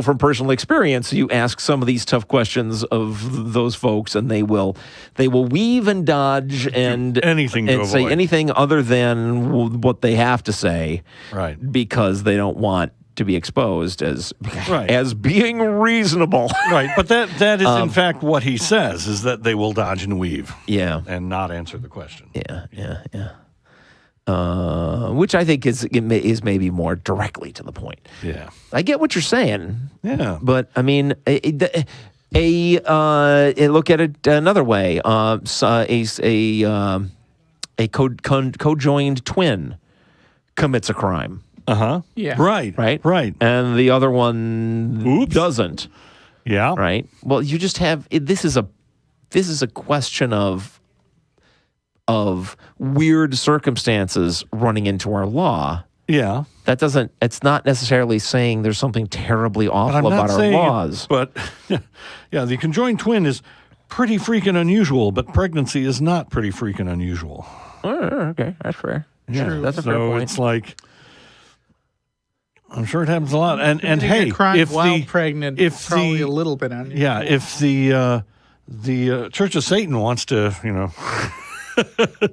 from personal experience, you ask some of these tough questions of those folks, and they will weave and dodge and say anything other than what they have to say, right? Because they don't want to be exposed as being reasonable. Right, but that is in fact what he says, is that they will dodge and weave. Yeah. And not answer the question. Yeah. Which I think is maybe more directly to the point. Yeah. I get what you're saying. Yeah. But, I mean, look at it another way. A conjoined twin commits a crime. Yeah. Right. And the other one doesn't. Yeah. Right. Well, you just have this is a question of weird circumstances running into our law. Yeah. It's not necessarily saying there's something terribly awful about our laws. But the conjoined twin is pretty freaking unusual, but pregnancy is not pretty freaking unusual. Oh, okay, that's fair. Yeah. True. That's a fair point. It's like, I'm sure it happens a lot. And hey, pregnant, it's probably a little bit unusual. Yeah, if the Church of Satan wants to,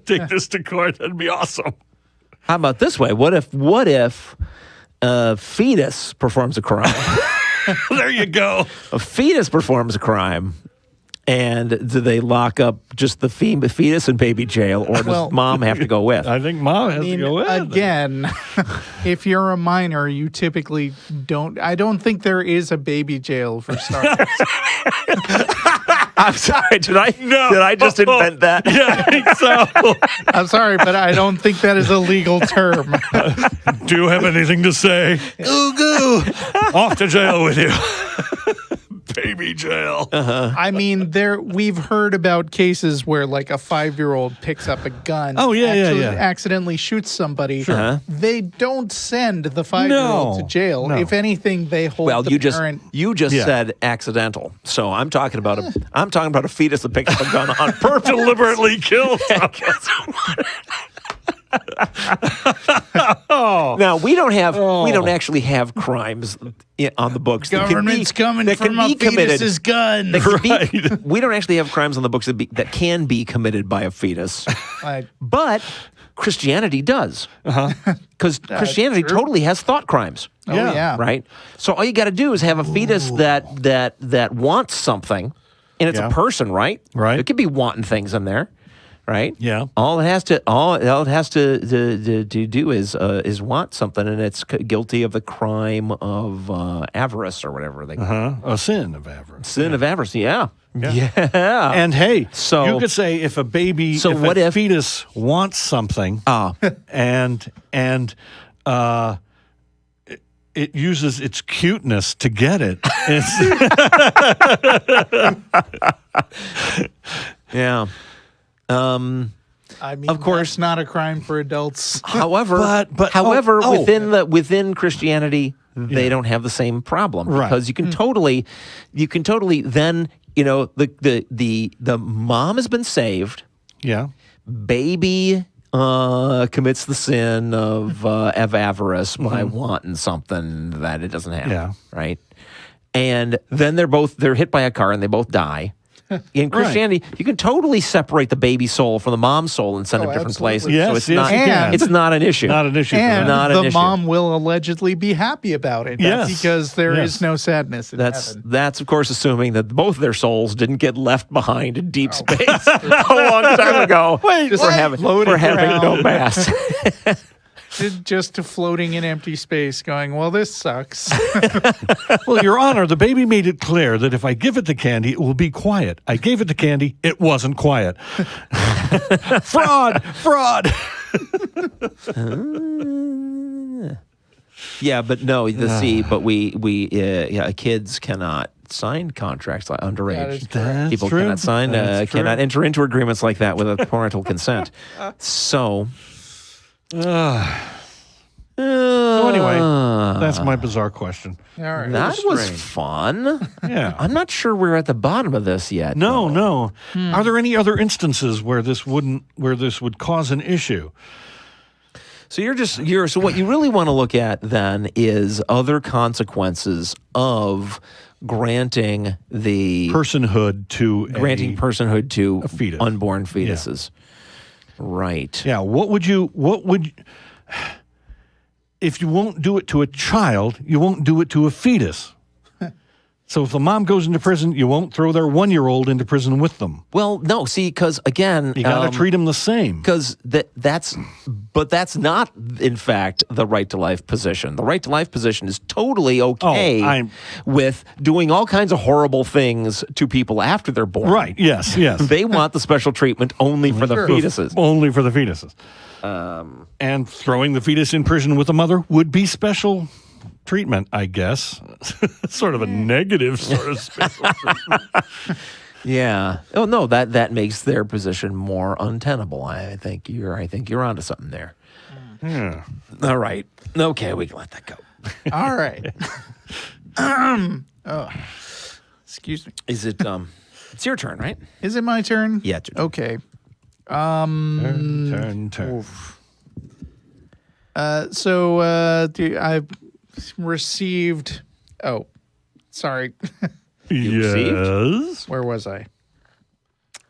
take this to court, that'd be awesome. How about this way? What if a fetus performs a crime? There you go. A fetus performs a crime. And do they lock up just the fetus in baby jail, or does mom have to go with? I think mom has to go with. Again, if you're a minor, you typically don't. I don't think there is a baby jail for starters. I'm sorry. Did I just invent that? Yeah, I think so. I'm sorry, but I don't think that is a legal term. Do you have anything to say? Goo. Off to jail with you. Baby jail. I mean, we've heard about cases where like a 5-year-old picks up a gun. Accidentally shoots somebody. Sure. They don't send the 5-year-old to jail. No. If anything, they hold the parent. You just said accidental. So I'm talking about a fetus that picks up a gun on purpose, deliberately killed. Now we don't actually have crimes on the books. Government's coming that from can be a committed. fetus's gun. We don't actually have crimes on the books that can be committed by a fetus, but Christianity does. Because Christianity totally has thought crimes. Oh, yeah. Right? So all you got to do is have a fetus that wants something, and it's a person, right? Right. There could be wanting things in there, right? Yeah. All it has to do is want something, and it's guilty of the crime of avarice or whatever they call it. A sin of avarice. Sin of avarice. Yeah. And hey, So- you could say if a baby, So if what a if- fetus wants something, and it uses its cuteness to get it. Yeah. I mean, Of course. that's not a crime for adults. However, within Christianity, they don't have the same problem because you can totally then the mom has been saved. Yeah. Baby commits the sin of avarice by wanting something that it doesn't have. Yeah. Right. And then they're hit by a car and they both die. In Christianity, you can totally separate the baby soul from the mom's soul and send them different places. Yes, so it's yes, not. you can. It's not an issue. Not an issue. And Not an the issue. mom will allegedly be happy about it. Yes. Because there is no sadness in heaven. That's of course assuming that both their souls didn't get left behind in deep space a long time ago. For having no mass. Just floating in empty space going, well, this sucks. Well, Your Honor, the baby made it clear that if I give it the candy, it will be quiet. I gave it the candy, it wasn't quiet. Fraud! Yeah, but no, kids cannot sign contracts like underage. That's People true. cannot sign, That's true. cannot enter into agreements like that without parental consent. So anyway, that's my bizarre question. All right. that was strange. fun. Yeah. I'm not sure we're at the bottom of this yet. No. Are there any other instances where this would cause an issue? So so what you really want to look at then is other consequences of granting Personhood to personhood to a fetus. unborn fetuses. Right. Yeah, what would if you won't do it to a child, you won't do it to a fetus. So if the mom goes into prison, you won't throw their 1-year-old into prison with them. Well, no, see, because again, You got to treat them the same. because that's not, in fact, the right to life position. The right to life position is totally okay with doing all kinds of horrible things to people after they're born. Right, yes. They want the special treatment only for the fetuses. Only for the fetuses. And throwing the fetus in prison with the mother would be special treatment, I guess. Sort of a negative sort of special treatment. Yeah. Oh no, that makes their position more untenable. I think you're onto something there. Yeah. All right. Okay, we can let that go. All right. Excuse me. Is it it's your turn, right? Is it my turn? Yeah, it's your turn. Okay. Turn. I've received. Oh, sorry. Yes. Where was I?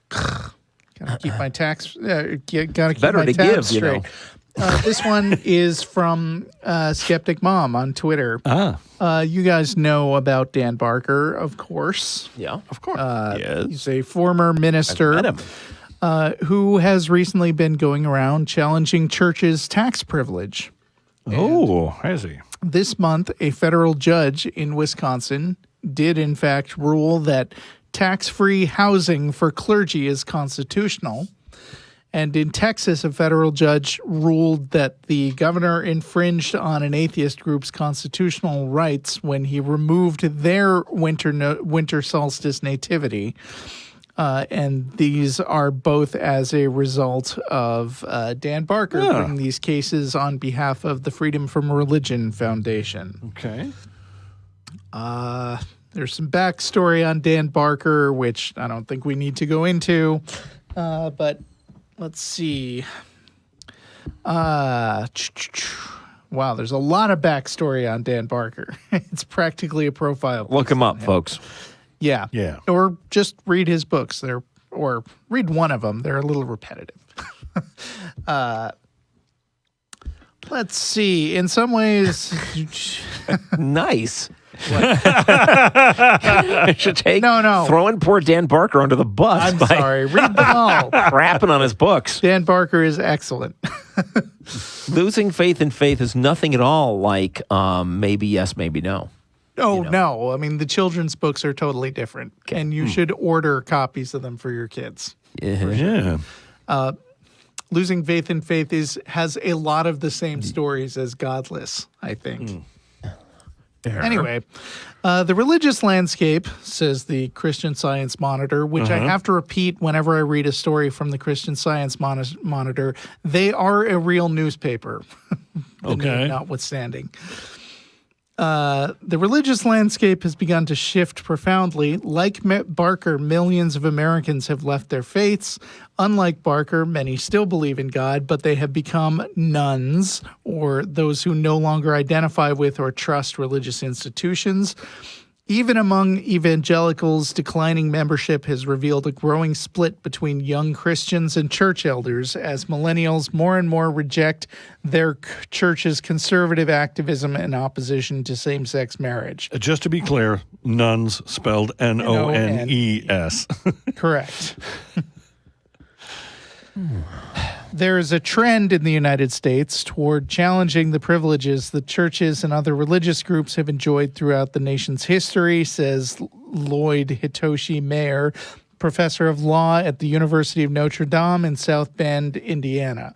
Gotta keep my tax. Gotta keep Better my to tabs give, straight. This one is from Skeptic Mom on Twitter. You guys know about Dan Barker, of course. Yeah. Of course. Yes. He's a former minister Met him. who has recently been going around challenging churches' tax privilege. Oh, has he? This month, a federal judge in Wisconsin did, in fact, rule that tax-free housing for clergy is constitutional. And in Texas, a federal judge ruled that the governor infringed on an atheist group's constitutional rights when he removed their winter solstice nativity. And these are both as a result of Dan Barker bringing these cases on behalf of the Freedom from Religion Foundation. Okay. There's some backstory on Dan Barker, which I don't think we need to go into. But let's see. Where Wow, there's a lot of backstory on Dan Barker. It's practically a profile. Look him up, folks. Yeah. Yeah. Or just read his books. Or read one of them. They're a little repetitive. Let's see. In some ways... Nice. I should take throwing poor Dan Barker under the bus. I'm sorry. Read them all. Crapping on his books. Dan Barker is excellent. Losing faith in faith is nothing at all like maybe yes, maybe no. Oh, no. I mean, the children's books are totally different. Okay. And you should order copies of them for your kids. Yeah. Losing faith in faith has a lot of the same stories as Godless, I think. Anyway, the religious landscape, says the Christian Science Monitor, which I have to repeat whenever I read a story from the Christian Science Monitor, they are a real newspaper, Okay. notwithstanding. The religious landscape has begun to shift profoundly. Like Barker, millions of Americans have left their faiths. Unlike Barker, many still believe in God, but they have become nuns, or those who no longer identify with or trust religious institutions. Even among evangelicals, declining membership has revealed a growing split between young Christians and church elders as millennials more and more reject their church's conservative activism and opposition to same-sex marriage. Just to be clear, nuns spelled N-O-N-E-S. Correct. There is a trend in the United States toward challenging the privileges that churches and other religious groups have enjoyed throughout the nation's history, says Lloyd Hitoshi Mayer, professor of law at the University of Notre Dame in South Bend, Indiana.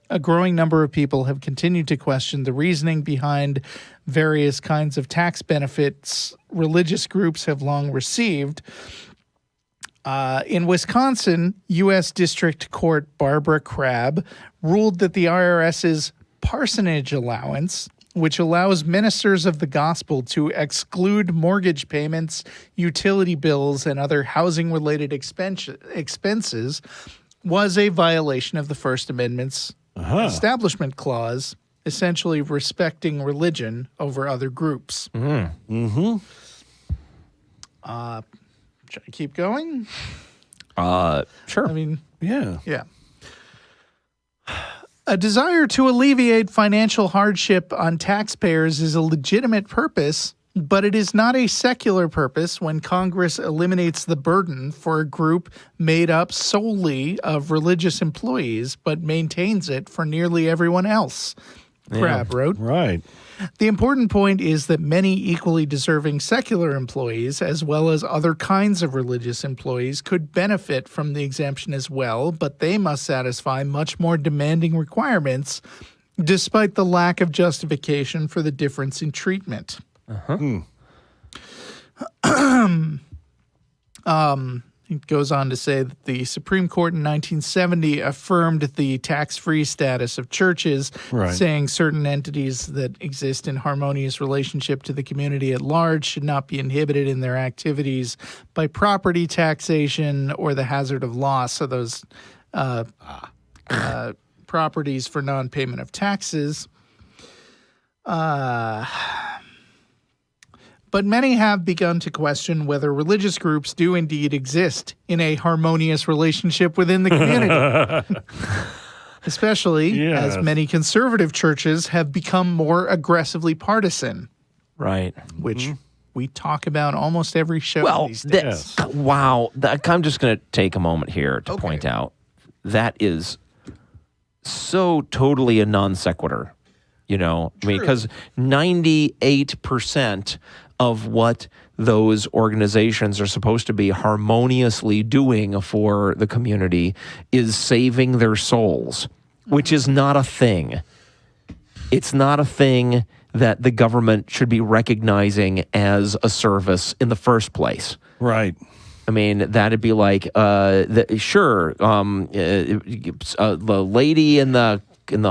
A growing number of people have continued to question the reasoning behind various kinds of tax benefits religious groups have long received. In Wisconsin, U.S. District Court Barbara Crabb ruled that the IRS's parsonage allowance, which allows ministers of the gospel to exclude mortgage payments, utility bills, and other housing-related expenses, was a violation of the First Amendment's Establishment Clause, essentially respecting religion over other groups. Should I keep going? Sure. I mean, Yeah. A desire to alleviate financial hardship on taxpayers is a legitimate purpose, but it is not a secular purpose when Congress eliminates the burden for a group made up solely of religious employees, but maintains it for nearly everyone else, Crabb wrote. Right. The important point is that many equally deserving secular employees, as well as other kinds of religious employees, could benefit from the exemption as well, but they must satisfy much more demanding requirements, despite the lack of justification for the difference in treatment. It goes on to say that the Supreme Court in 1970 affirmed the tax-free status of churches, saying certain entities that exist in harmonious relationship to the community at large should not be inhibited in their activities by property taxation or the hazard of loss. So those properties for non-payment of taxes. But many have begun to question whether religious groups do indeed exist in a harmonious relationship within the community. Especially as many conservative churches have become more aggressively partisan. Right. Which we talk about almost every show these days. Wow. I'm just going to take a moment here to point out that is so totally a non sequitur. You know, I mean, because 98% of what those organizations are supposed to be harmoniously doing for the community is saving their souls, which is not a thing. It's not a thing that the government should be recognizing as a service in the first place. Right. I mean, that'd be like, the lady in the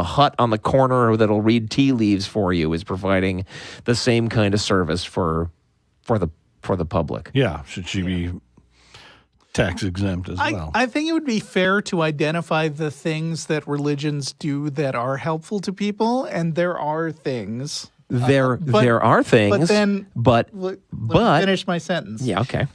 hut on the corner that'll read tea leaves for you is providing the same kind of service for the public. Yeah. Should she be tax exempt as well. I think it would be fair to identify the things that religions do that are helpful to people, and there are things. There are things, but then, but let me finish my sentence. yeah, okay.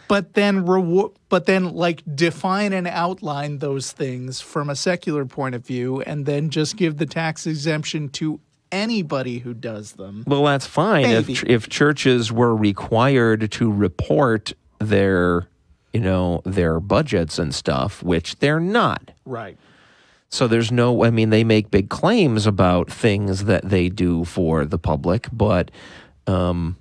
But then, like define and outline those things from a secular point of view, and then just give the tax exemption to anybody who does them. Well, that's fine if churches were required to report their budgets and stuff, which they're not. Right. So there's no, I mean, they make big claims about things that they do for the public, but every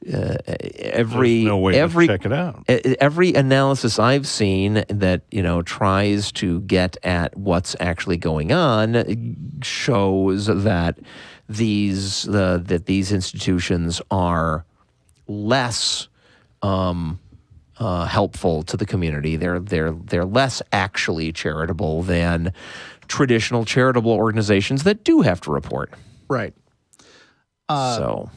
There's no way to check it out. Every analysis I've seen that tries to get at what's actually going on shows that these institutions are less helpful to the community. They're less actually charitable than traditional charitable organizations that do have to report. Right. So,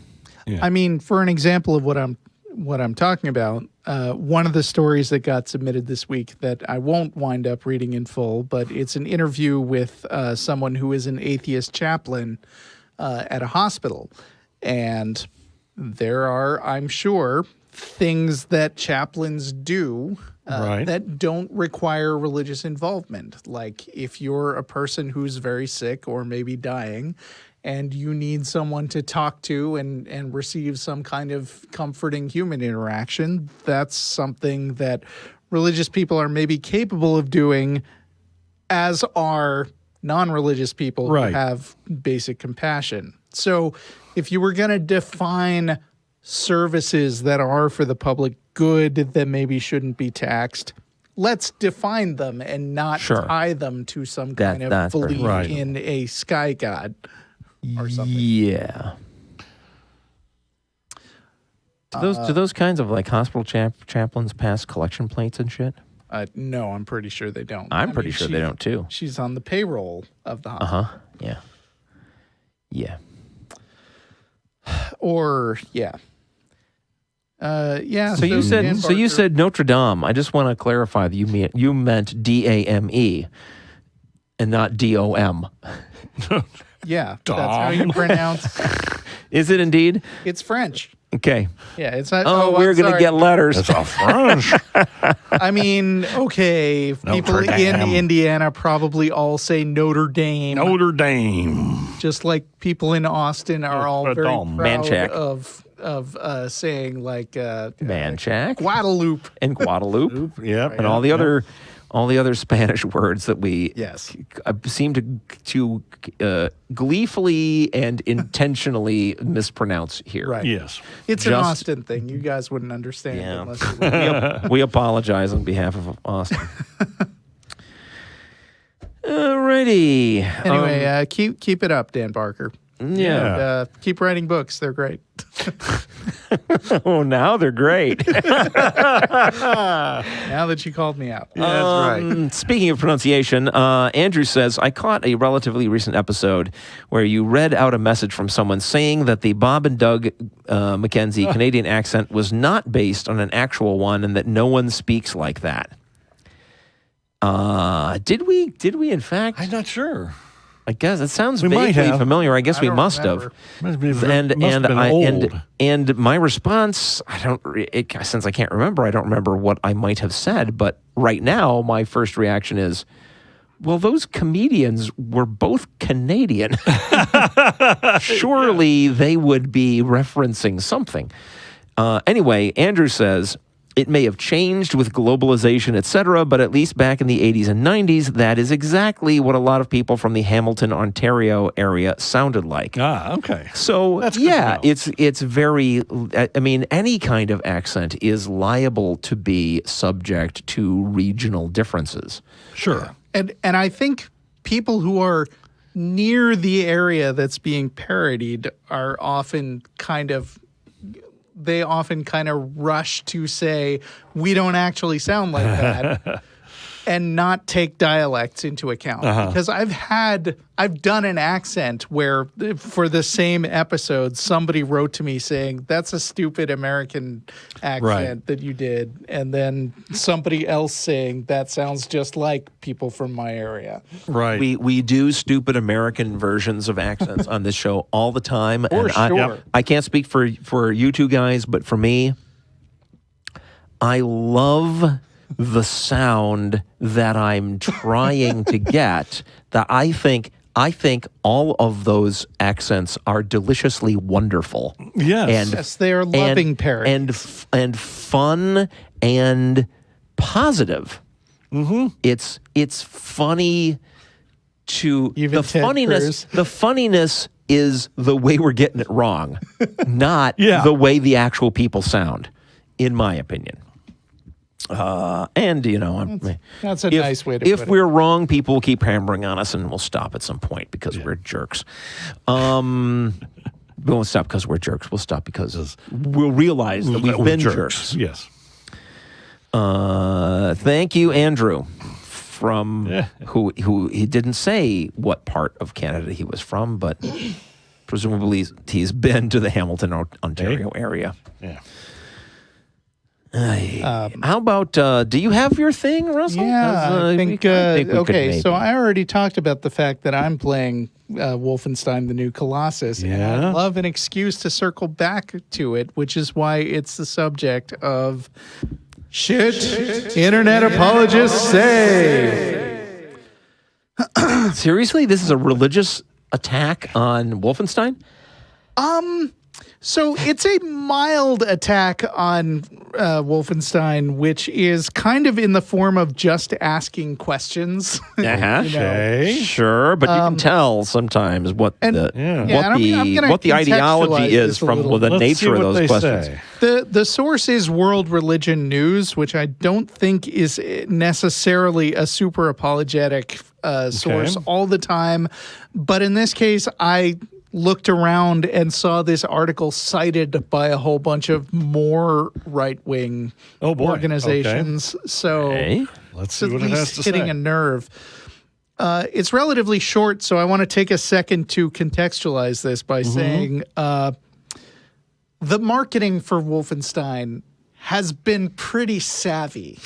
I mean, for an example of what I'm talking about, one of the stories that got submitted this week that I won't wind up reading in full, but it's an interview with someone who is an atheist chaplain at a hospital, and there are, I'm sure, things that chaplains do that don't require religious involvement. Like if you're a person who's very sick or maybe dying and you need someone to talk to and receive some kind of comforting human interaction, that's something that religious people are maybe capable of doing, as are non-religious people who have basic compassion. So if you were going to define services that are for the public good that maybe shouldn't be taxed, let's define them and not tie them to some kind of belief in a sky god or something. Yeah. Do those kinds of like hospital chaplains pass collection plates and shit? No, I'm pretty sure they don't. I'm pretty sure they don't too. She's on the payroll of the hospital. Yeah. Yeah. Or yeah. So you said Notre Dame. I just want to clarify that you meant DAME and not DOM. Yeah, that's how you pronounce. Is it indeed? It's French. Okay. Yeah, it's not. Oh, we're going to get letters. It's all French. I mean, okay, people in Indiana probably all say Notre Dame. Notre Dame. Just like people in Austin are all very proud Manchac. of saying like Manchac. Guadeloupe. And Guadeloupe. Yep. And all the other Spanish words that we seem to gleefully and intentionally mispronounce here. Right. Yes. It's an Austin thing. You guys wouldn't understand unless you we apologize on behalf of Austin. Alrighty. Anyway, keep it up, Dan Barker. Yeah. And, keep writing books. They're great. Oh, now they're great. Now that you called me out. Yeah, that's right. Speaking of pronunciation, Andrew says, I caught a relatively recent episode where you read out a message from someone saying that the Bob and Doug Mackenzie Canadian accent was not based on an actual one and that no one speaks like that. Did we in fact? I'm not sure. I guess it sounds vaguely familiar. I guess we must have. And my response, since I can't remember, I don't remember what I might have said. But right now, my first reaction is, well, those comedians were both Canadian. Surely they would be referencing something. Anyway, Andrew says, it may have changed with globalization, etc., but at least back in the 80s and 90s, that is exactly what a lot of people from the Hamilton, Ontario area sounded like. Okay. So, it's very, I mean, any kind of accent is liable to be subject to regional differences. Sure. And I think people who are near the area that's being parodied are often kind of rush to say, we don't actually sound like that. and not take dialects into account. Because I've done an accent where for the same episode, somebody wrote to me saying, that's a stupid American accent that you did. And then somebody else saying, that sounds just like people from my area. Right. We do stupid American versions of accents on this show all the time. For sure. I can't speak for you two guys, but for me, I love the sound that I'm trying to get. That I think all of those accents are deliciously wonderful. Yes. Yes, they are loving parodies. and fun and positive. It's funny to Even the Ted funniness. Cruz. The funniness is the way we're getting it wrong, not Yeah. the way the actual people sound, in my opinion. And That's a nice way to if put it. we're wrong, people will keep hammering on us, and we'll stop at some point because we're jerks. We won't stop because we're jerks. We'll stop because we'll realize that we've been jerks. Yes. Thank you, Andrew, from who he didn't say what part of Canada he was from, but presumably he's been to the Hamilton, Ontario area. Yeah. How about, do you have your thing, Russell? Yeah, I think we could okay, so maybe. I already talked about the fact that I'm playing Wolfenstein, the new Colossus. And Yeah. I love an excuse to circle back to it, which is why it's the subject of Shit Internet Apologists Say. Seriously? This is a religious attack on Wolfenstein? So it's a mild attack on Wolfenstein, which is kind of in the form of just asking questions. Okay. Sure, but you can tell sometimes what and- the Yeah, and I'm what the gonna ideology contextualize is this a from little. the Let's see nature of what those they questions. say. The source is World Religion News, which I don't think is necessarily a super apologetic source all the time. But in this case, I looked around and saw this article cited by a whole bunch of more right-wing organizations. So Let's it's see at what it has least to hitting say. a nerve. It's relatively short, so I want to take a second to contextualize this by saying the marketing for Wolfenstein has been pretty savvy.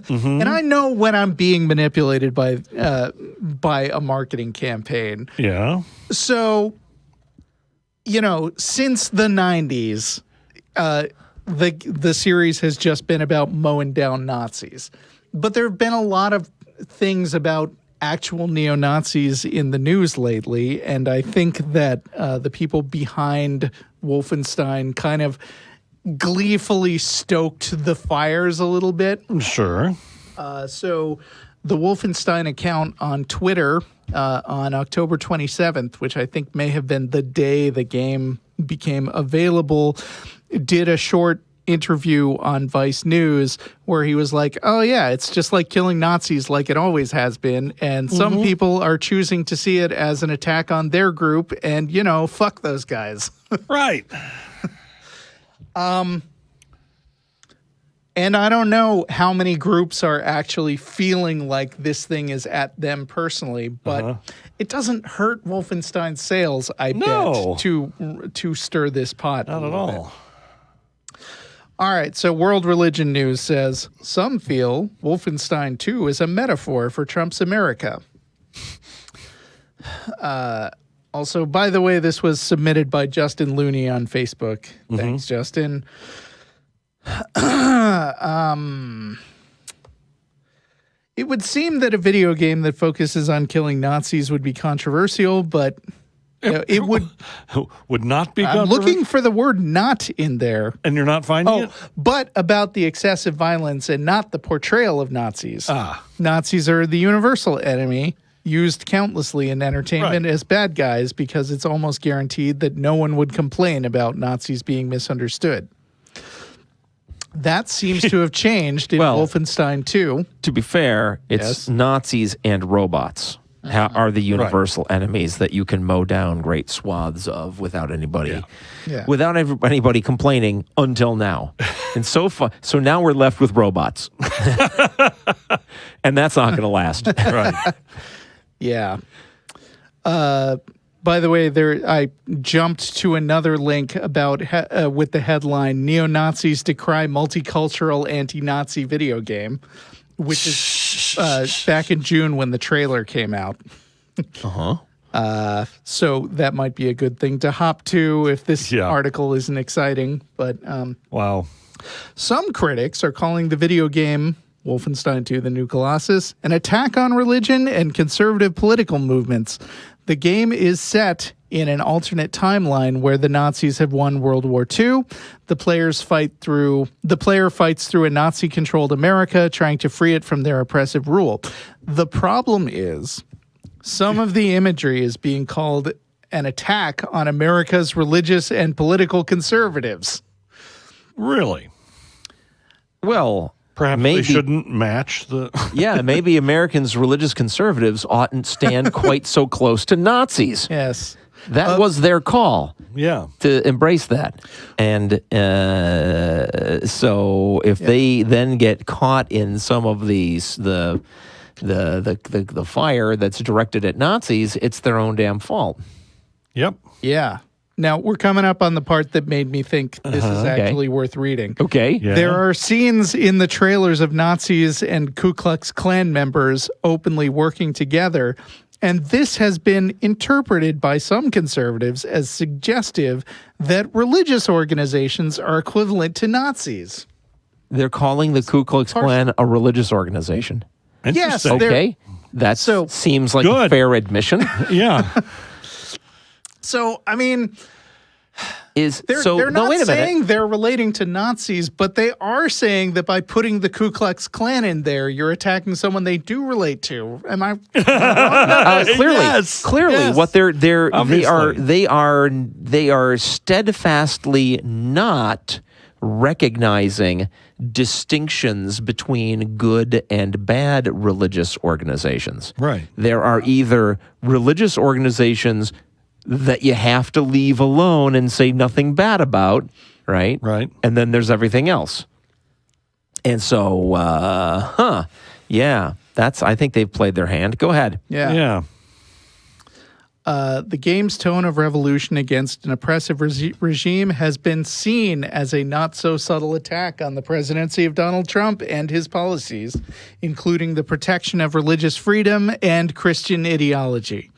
And I know when I'm being manipulated by a marketing campaign. Yeah. So, since the 90s, the series has just been about mowing down Nazis. But there have been a lot of things about actual neo-Nazis in the news lately, and I think that the people behind Wolfenstein kind of gleefully stoked the fires a little bit. Sure. So the Wolfenstein account on Twitter on October 27th, which I think may have been the day the game became available, did a short interview on Vice News where he was like, oh yeah, it's just like killing Nazis like it always has been. And some people are choosing to see it as an attack on their group and, fuck those guys. Right. And I don't know how many groups are actually feeling like this thing is at them personally, but it doesn't hurt Wolfenstein's sales, I bet, to stir this pot. Not at all. All right, so World Religion News says, some feel Wolfenstein 2 is a metaphor for Trump's America. Also, by the way, this was submitted by Justin Looney on Facebook. Thanks, Justin. It would seem that a video game that focuses on killing Nazis would be controversial, but it would not be. I'm looking for the word "not" in there, and you're not finding it. But about the excessive violence and not the portrayal of Nazis. Nazis are the universal enemy, used countlessly in entertainment as bad guys because it's almost guaranteed that no one would complain about Nazis being misunderstood. That seems to have changed in Wolfenstein 2. To be fair, it's Nazis and robots. are the universal enemies that you can mow down great swaths of without anybody, anybody complaining until now. And so now we're left with robots, and that's not going to last. Right. Yeah. By the way, I jumped to another link about with the headline "Neo-Nazis decry multicultural anti-Nazi video game," which is back in June when the trailer came out. So that might be a good thing to hop to if this article isn't exciting. But wow, some critics are calling the video game Wolfenstein 2: The New Colossus an attack on religion and conservative political movements. The game is set in an alternate timeline where the Nazis have won World War II. The player fights through a Nazi-controlled America, trying to free it from their oppressive rule. The problem is some of the imagery is being called an attack on America's religious and political conservatives. Really? Well, perhaps they shouldn't match the... Yeah, maybe Americans' religious conservatives oughtn't stand quite so close to Nazis. Yes. That was their call. Yeah. To embrace that. And so if they then get caught in some of these, the fire that's directed at Nazis, it's their own damn fault. Yep. Yeah. Now, we're coming up on the part that made me think this is actually worth reading. Okay. Yeah. There are scenes in the trailers of Nazis and Ku Klux Klan members openly working together, and this has been interpreted by some conservatives as suggestive that religious organizations are equivalent to Nazis. They're calling the Ku Klux Klan a religious organization. Yes. Okay. That seems like a fair admission. Yeah. So, I mean, they're wait not a minute. saying they're relating to Nazis, but they are saying that by putting the Ku Klux Klan in there, you're attacking someone they do relate to. Am I wrong? Clearly, Yes. what they Obviously. are steadfastly not recognizing distinctions between good and bad religious organizations. Right. There are either religious organizations that you have to leave alone and say nothing bad about, right? Right. And then there's everything else. And so, I think they've played their hand. Go ahead. Yeah. The game's tone of revolution against an oppressive regime has been seen as a not-so-subtle attack on the presidency of Donald Trump and his policies, including the protection of religious freedom and Christian ideology.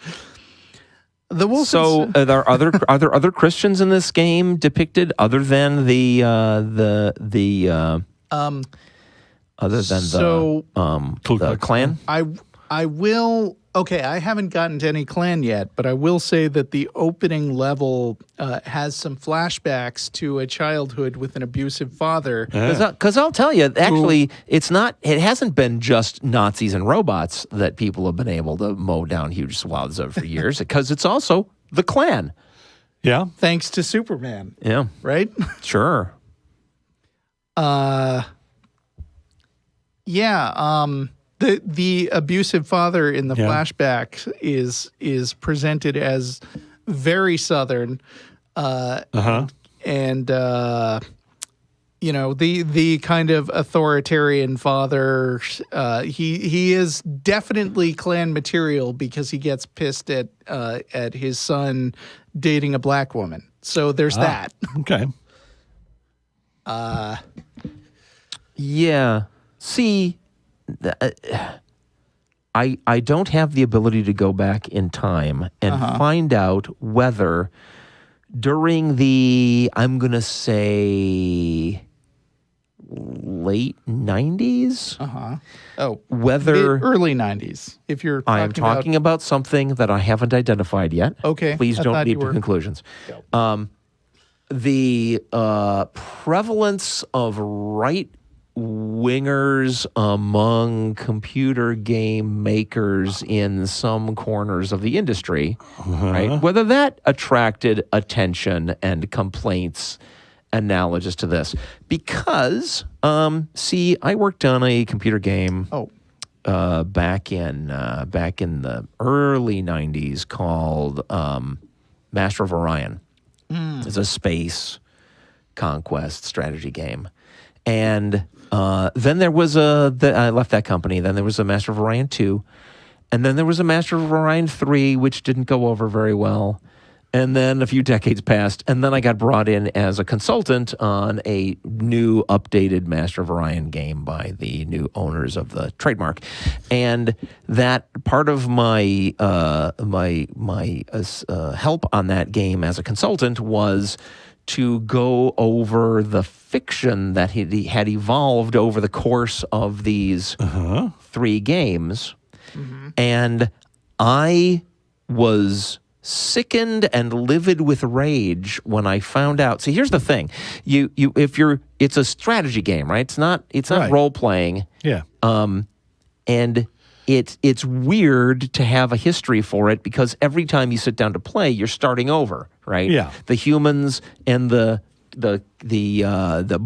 So, are there other Christians in this game depicted other than the Klan? I will. Okay, I haven't gotten to any Klan yet, but I will say that the opening level has some flashbacks to a childhood with an abusive father. Because I'll tell you, actually, it hasn't been just Nazis and robots that people have been able to mow down huge swaths of for years, because it's also the Klan. Yeah. Thanks to Superman. Yeah. Right? Sure. The abusive father in the flashback is presented as very Southern, and the kind of authoritarian father. He is definitely Klan material because he gets pissed at his son dating a black woman. So there's that. Okay. Yeah. See. I don't have the ability to go back in time and find out whether during the, I'm going to say, late 90s? The early 90s, if you're talking I am talking about something that I haven't identified yet. Okay. Please don't leap to conclusions. The prevalence of right-wingers among computer game makers in some corners of the industry, right? Whether that attracted attention and complaints analogous to this. Because, I worked on a computer game back in the early 90s called Master of Orion. It's a space conquest strategy game. And then there was I left that company. Then there was a Master of Orion 2. And then there was a Master of Orion 3, which didn't go over very well. And then a few decades passed, and then I got brought in as a consultant on a new updated Master of Orion game by the new owners of the trademark. And that part of my help on that game as a consultant was to go over the fiction that he had evolved over the course of these 3 games. And I was sickened and livid with rage when I found out. See, here's the thing: it's a strategy game, right? It's not Right. role playing. Yeah. And it's weird to have a history for it because every time you sit down to play, you're starting over, right? Yeah. The humans and the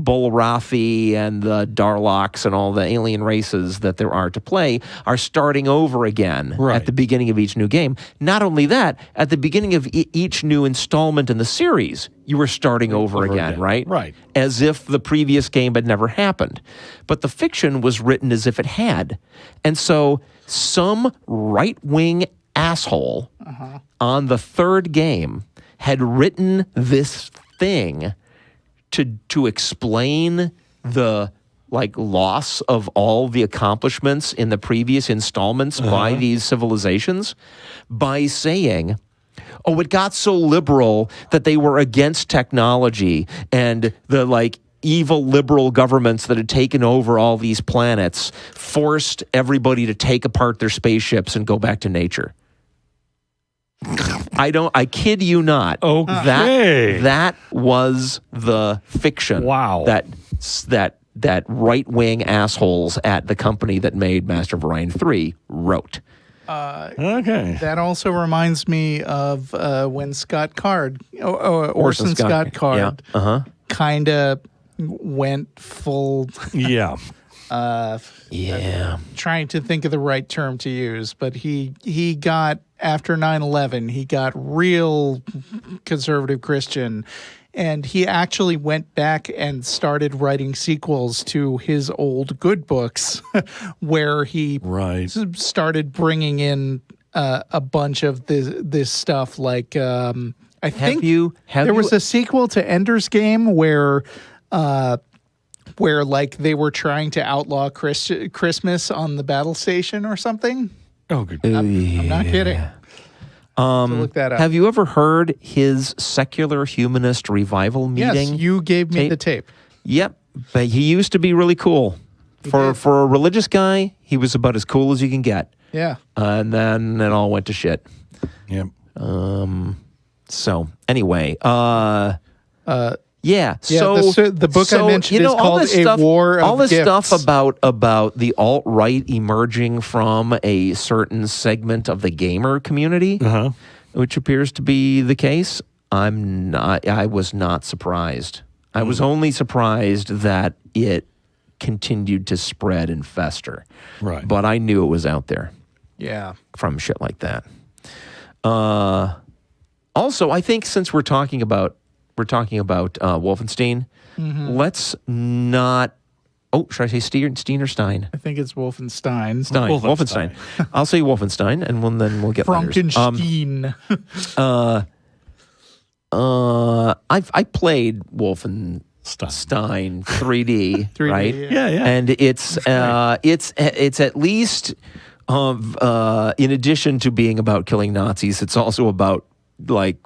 Bulrathi and the Darloks and all the alien races that there are to play are starting over again at the beginning of each new game. Not only that, at the beginning of each new installment in the series, you were starting over again, right? Right. As if the previous game had never happened. But the fiction was written as if it had. And so some right-wing asshole on the 3rd game had written this thing to explain the loss of all the accomplishments in the previous installments by these civilizations by saying, oh, it got so liberal that they were against technology and the evil liberal governments that had taken over all these planets forced everybody to take apart their spaceships and go back to nature. I kid you not. Okay. That was the fiction. Wow. That right-wing assholes at the company that made Master of Orion 3 wrote. Okay. That also reminds me of when Scott Card, Orson Scott Card, kind of went full. Yeah. Trying to think of the right term to use, but he got, after 9/11, he got real conservative Christian, and he actually went back and started writing sequels to his old good books where he started bringing in a bunch of this stuff like I think there was a sequel to Ender's Game where they were trying to outlaw Christmas on the battle station or something. Oh, good. I'm not kidding. So look that up. Have you ever heard his secular humanist revival meeting? Yes, you gave me the tape. Yep, but he used to be really cool. For a religious guy, he was about as cool as you can get. Yeah. And then it all went to shit. Yep. So anyway, yeah. The book I mentioned is called A War of All this Gifts. stuff about the alt-right emerging from a certain segment of the gamer community, which appears to be the case. I was not surprised. I was only surprised that it continued to spread and fester. Right. But I knew it was out there. Yeah. From shit like that. Also, I think since we're talking about Wolfenstein, let's not. Oh, should I say Steen or Stein? I think it's Wolfenstein. Wolfenstein. I'll say Wolfenstein, and then we'll get letters. Frankenstein. I played Wolfenstein 3D, 3D, right? yeah. And it's at least in addition to being about killing Nazis, it's also about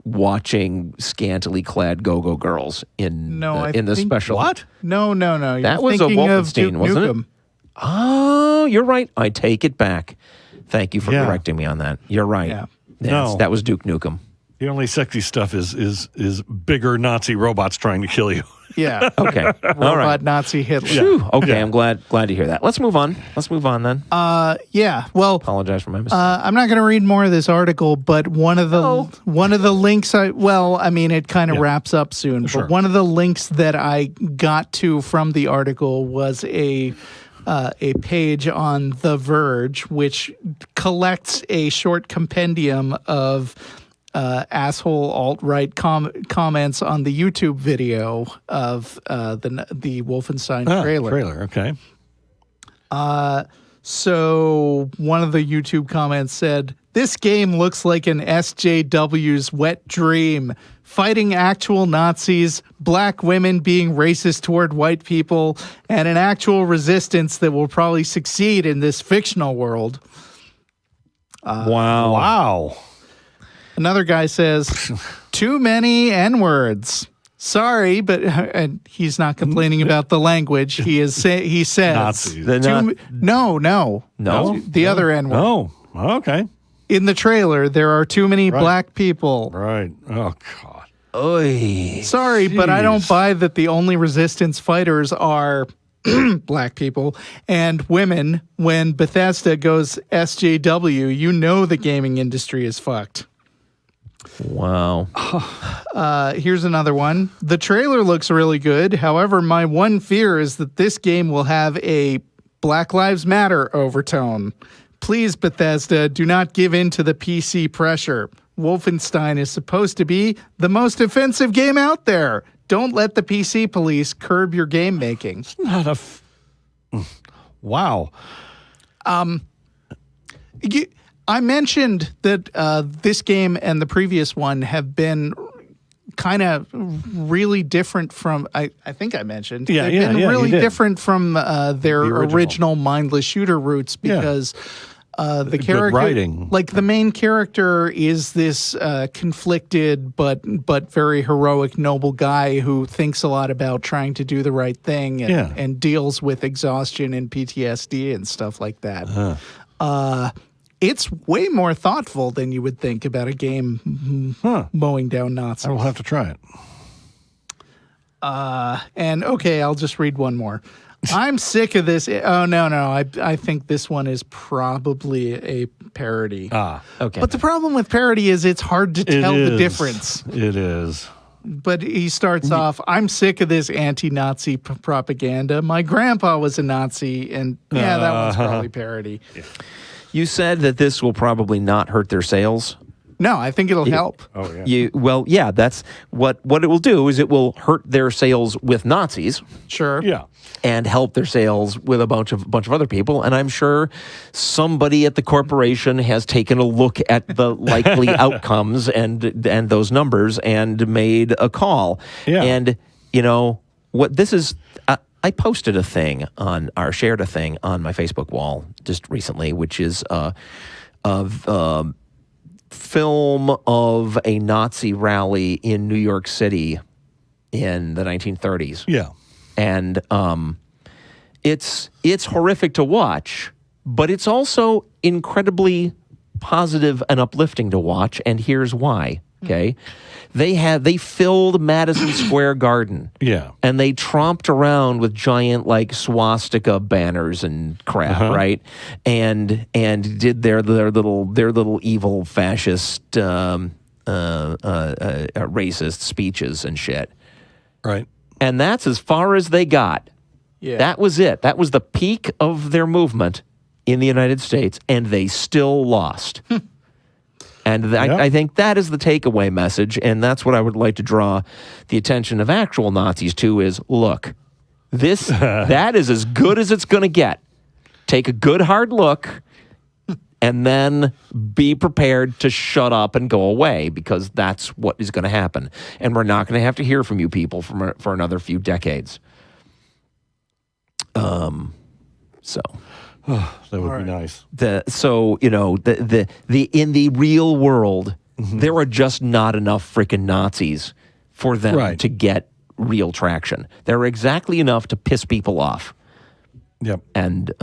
watching scantily clad go-go girls in the special. What? No. That was a Wolfenstein, wasn't it? Oh, you're right. I take it back. Thank you for correcting me on that. You're right. Yeah. No. That was Duke Nukem. The only sexy stuff is bigger Nazi robots trying to kill you. Yeah. Okay. Robot Nazi Hitler. Whew. Okay, I'm glad to hear that. Let's move on then. Yeah. Well, Apologize for my mistake. I'm not going to read more of this article, but one of the links it kind of wraps up soon. Sure. But one of the links that I got to from the article was a a page on The Verge, which collects a short compendium of asshole alt-right comments on the YouTube video of the Wolfenstein trailer. Okay. So one of the YouTube comments said, "This game looks like an SJW's wet dream. Fighting actual Nazis, black women being racist toward white people, and an actual resistance that will probably succeed in this fictional world." Wow. Another guy says, "Too many N-words. Sorry, but," and he's not complaining about the language. He says, Nazis. No. The other N-word. Oh, okay. In the trailer, there are too many black people. Right. Oh, God. Oy. Sorry, but I don't buy that the only resistance fighters are black people and women. When Bethesda goes SJW, you know the gaming industry is fucked. Wow. Here's another one. The trailer looks really good. However, my one fear is that this game will have a Black Lives Matter overtone. Please, Bethesda, do not give in to the PC pressure. Wolfenstein is supposed to be the most offensive game out there. Don't let the PC police curb your game making. Not wow. I mentioned that this game and the previous one have been kind of really different from, I think I mentioned. They've been really different from their original mindless shooter roots because the character, writing. like the main character is this conflicted but very heroic, noble guy who thinks a lot about trying to do the right thing and deals with exhaustion and PTSD and stuff like that. It's way more thoughtful than you would think about a game mowing down Nazis. I will have to try it. And okay, I'll just read one more. I'm sick of this. Oh, no. I think this one is probably a parody. Okay. But the problem with parody is it's hard to tell the difference. It is. But he starts off, "I'm sick of this anti-Nazi propaganda. My grandpa was a Nazi." And that one's probably parody. Yeah. You said that this will probably not hurt their sales. No, I think it'll help. Oh, yeah. That's what it will do is it will hurt their sales with Nazis. Sure. Yeah. And help their sales with a bunch of other people. And I'm sure somebody at the corporation has taken a look at the likely outcomes and those numbers and made a call. Yeah. And, what this is, I posted shared a thing on my Facebook wall just recently, which is film of a Nazi rally in New York City in the 1930s. Yeah. And it's horrific to watch, but it's also incredibly positive and uplifting to watch, and here's why. Okay. They filled Madison Square Garden. Yeah. And they tromped around with giant swastika banners and crap, right? And did their little evil fascist racist speeches and shit. Right. And that's as far as they got. Yeah. That was it. That was the peak of their movement in the United States, and they still lost. And I think that is the takeaway message, and that's what I would like to draw the attention of actual Nazis to is, look, that is as good as it's going to get. Take a good hard look, and then be prepared to shut up and go away, because that's what is going to happen. And we're not going to have to hear from you people for another few decades. That would be nice. In the real world, there are just not enough freaking Nazis for them to get real traction. There are exactly enough to piss people off. Yep. And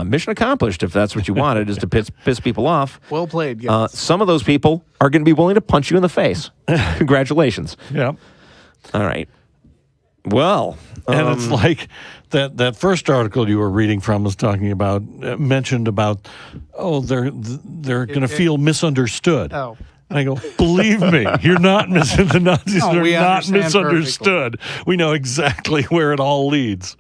mission accomplished, if that's what you wanted, is to piss people off. Well played, guys. Some of those people are going to be willing to punch you in the face. Congratulations. Yeah. All right. Well, and it's like that first article you were reading from was talking about, mentioned about, they're going to feel misunderstood. Oh. And I go, believe me, you're not the Nazis are not misunderstood. Perfectly. We know exactly where it all leads.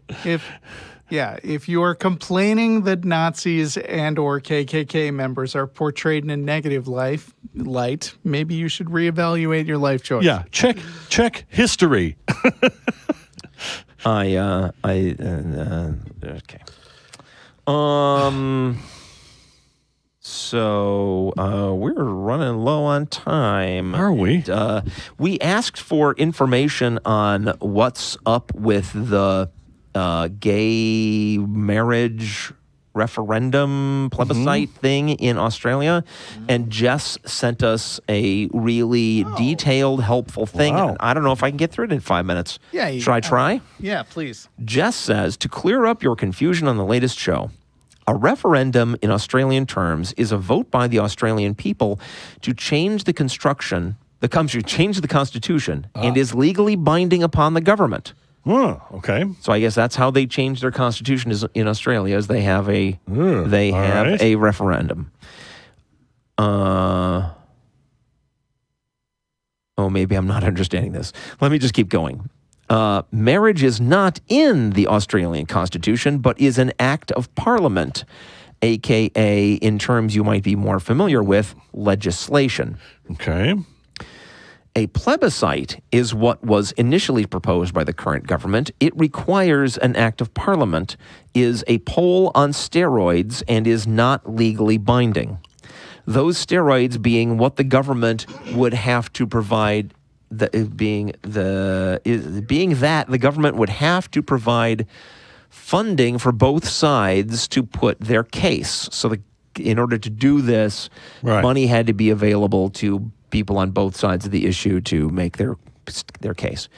Yeah, if you are complaining that Nazis and or KKK members are portrayed in a negative light, maybe you should reevaluate your life choice. Yeah, check history. Okay. So we're running low on time. Are we? We asked for information on what's up with the gay marriage referendum plebiscite thing in Australia, and Jess sent us a really detailed, helpful thing. Wow. I don't know if I can get through it in 5 minutes. Yeah, Should I try? Yeah, please. Jess says, to clear up your confusion on the latest show, a referendum in Australian terms is a vote by the Australian people to change the Constitution and is legally binding upon the government. Oh, okay. So I guess that's how they change their constitution is in Australia, is they have a a referendum. Maybe I'm not understanding this. Let me just keep going. Marriage is not in the Australian Constitution, but is an act of Parliament, aka, in terms you might be more familiar with, legislation. Okay. A plebiscite is what was initially proposed by the current government. It requires an act of Parliament, is a poll on steroids, and is not legally binding. Those steroids being what the government would have to provide, being that the government would have to provide funding for both sides to put their case. So in order to do this, money had to be available to people on both sides of the issue to make their case.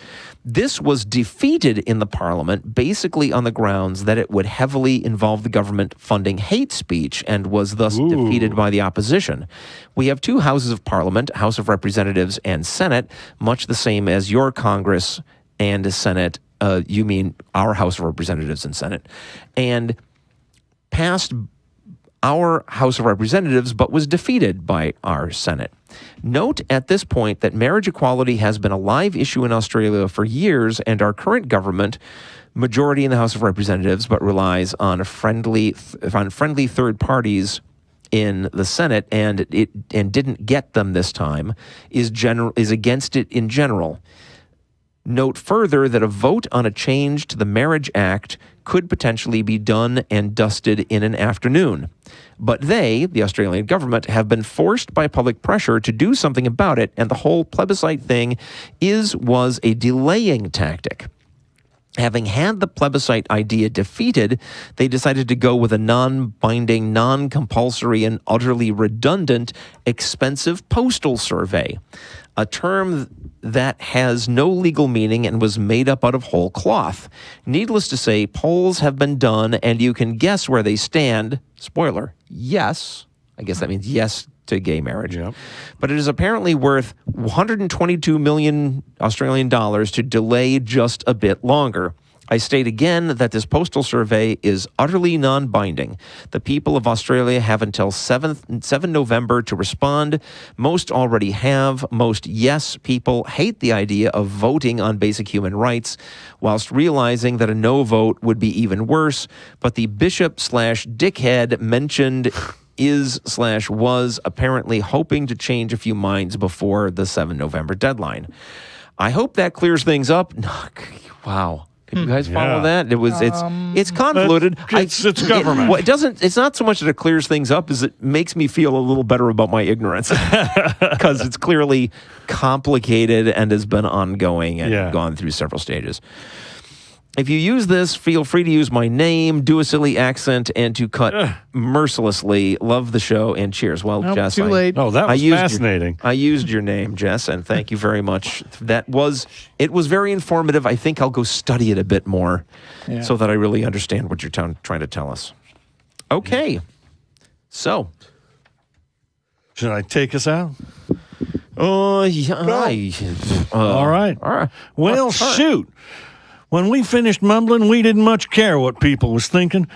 This was defeated in the Parliament basically on the grounds that it would heavily involve the government funding hate speech and was thus defeated by the opposition. We have two houses of Parliament, House of Representatives and Senate, much the same as your Congress and Senate. You mean our House of Representatives and Senate. And passed our House of Representatives, but was defeated by our Senate. Note at this point that marriage equality has been a live issue in Australia for years, and our current government, majority in the House of Representatives, but relies on friendly third parties in the Senate, and didn't get them this time, is against it in general. Note further that a vote on a change to the Marriage Act could potentially be done and dusted in an afternoon. But they, the Australian government, have been forced by public pressure to do something about it, and the whole plebiscite thing was a delaying tactic. Having had the plebiscite idea defeated, they decided to go with a non-binding, non-compulsory, and utterly redundant, expensive postal survey, a term that has no legal meaning and was made up out of whole cloth. Needless to say, polls have been done, and you can guess where they stand. Spoiler, yes. I guess that means yes to gay marriage. Yep. But it is apparently worth 122 million Australian dollars to delay just a bit longer. I state again that this postal survey is utterly non-binding. The people of Australia have until 7 November to respond. Most already have. Most yes people hate the idea of voting on basic human rights, whilst realizing that a no vote would be even worse. But the bishop/dickhead mentioned was apparently hoping to change a few minds before the 7 November deadline. I hope that clears things up. Wow. Can you guys follow that? It's convoluted. It's government. It's not so much that it clears things up as it makes me feel a little better about my ignorance, because it's clearly complicated and has been ongoing and gone through several stages. If you use this, feel free to use my name, do a silly accent, and to cut mercilessly. Love the show, and cheers. Well, nope, Jess, too late. Oh, that was fascinating. I used your name, Jess, and thank you very much. It was very informative. I think I'll go study it a bit more so that I really understand what you're trying to tell us. Okay. So. Should I take us out? Yeah. All right. Well, shoot. When we finished mumbling, we didn't much care what people was thinking.